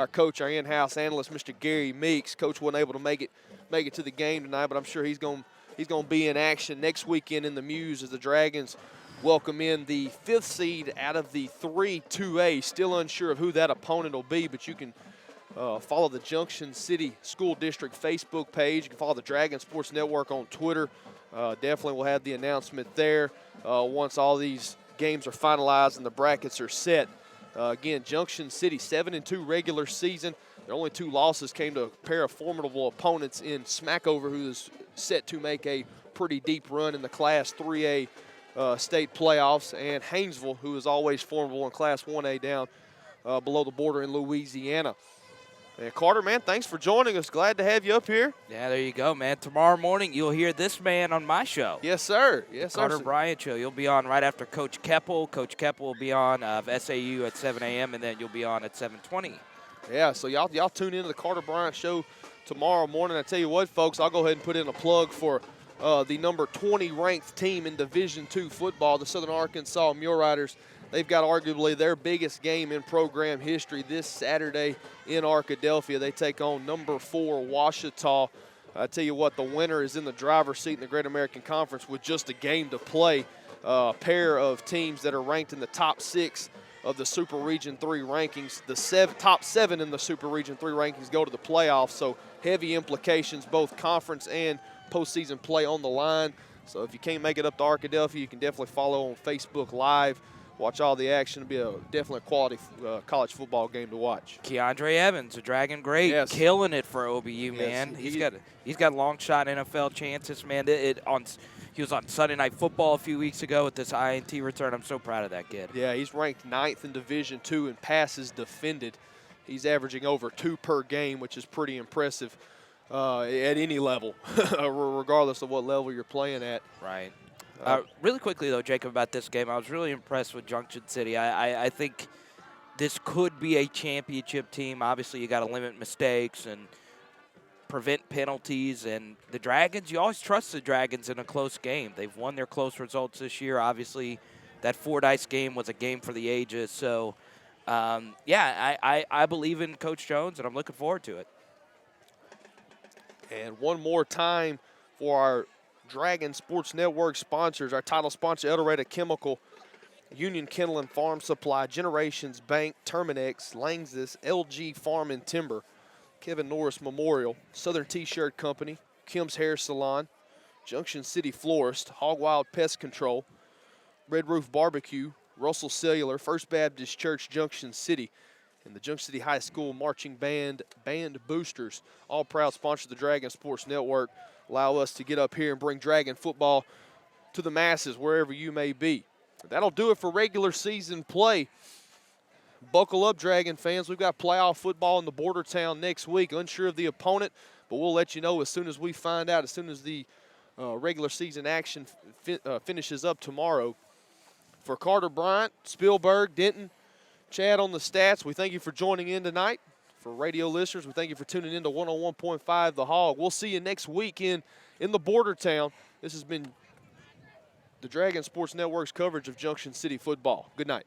coach, our in-house analyst, Mr. Gary Meeks. Coach wasn't able to make it to the game tonight, but I'm sure he's going to be in action next weekend in the Muse as the Dragons welcome in the 5th seed out of the 3-2A. Still unsure of who that opponent will be, but you can follow the Junction City School District Facebook page. You can follow the Dragon Sports Network on Twitter. Definitely will have the announcement there once all these games are finalized and the brackets are set. Again, Junction City, 7-2 regular season. Their only 2 losses came to a pair of formidable opponents in Smackover, who is set to make a pretty deep run in the Class 3A state playoffs, and Haynesville, who is always formidable in Class 1A down below the border in Louisiana. And Carter, man, thanks for joining us. Glad to have you up here. Yeah, there you go, man. Tomorrow morning, you'll hear this man on my show. Yes, sir. Yes, sir. Carter Bryant Show. You'll be on right after Coach Keppel. Coach Keppel will be on of SAU at 7 a.m., and then you'll be on at 7:20. Yeah, so y'all tune into the Carter Bryant Show tomorrow morning. I tell you what, folks, I'll go ahead and put in a plug for the number 20 ranked team in Division II football, the Southern Arkansas Mule Riders. They've got arguably their biggest game in program history this Saturday in Arkadelphia. They take on number 4 Ouachita. I tell you what, the winner is in the driver's seat in the Great American Conference with just a game to play. A pair of teams that are ranked in the top 6 of the Super Region 3 rankings. The top 7 in the Super Region 3 rankings go to the playoffs, so heavy implications, both conference and postseason play on the line. So if you can't make it up to Arkadelphia, you can definitely follow on Facebook Live. Watch all the action. It'll be definitely a quality college football game to watch. Keandre Evans, a Dragon great, yes. Killing it for OBU, yes. man. He's got long shot NFL chances, man. He was on Sunday Night Football a few weeks ago with this INT return. I'm so proud of that kid. Yeah, he's ranked 9th in Division II in passes defended. He's averaging over 2 per game, which is pretty impressive at any level, regardless of what level you're playing at. Right. Really quickly, though, Jacob, about this game, I was really impressed with Junction City. I think this could be a championship team. Obviously, you got to limit mistakes and prevent penalties. And the Dragons, you always trust the Dragons in a close game. They've won their close results this year. Obviously, that Fordyce game was a game for the ages. So I believe in Coach Jones, and I'm looking forward to it. And one more time for our Dragon Sports Network sponsors, our title sponsor, Eldorado Chemical, Union Kennel and Farm Supply, Generations Bank, Terminex, Langsys, LG Farm and Timber, Kevin Norris Memorial, Southern T-Shirt Company, Kim's Hair Salon, Junction City Florist, Hog Wild Pest Control, Red Roof Barbecue, Russell Cellular, First Baptist Church Junction City, and the Junction City High School Marching Band Boosters, all proud sponsors of the Dragon Sports Network, allow us to get up here and bring Dragon football to the masses wherever you may be. That'll do it for regular season play. Buckle up, Dragon fans. We've got playoff football in the Border Town next week. Unsure of the opponent, but we'll let you know as soon as we find out, as soon as the regular season action finishes up tomorrow. For Carter Bryant, Spielberg, Denton, Chad on the stats, we thank you for joining in tonight. For radio listeners, we thank you for tuning in to 101.5 The Hog. We'll see you next week in the Border Town. This has been the Dragon Sports Network's coverage of Junction City football. Good night.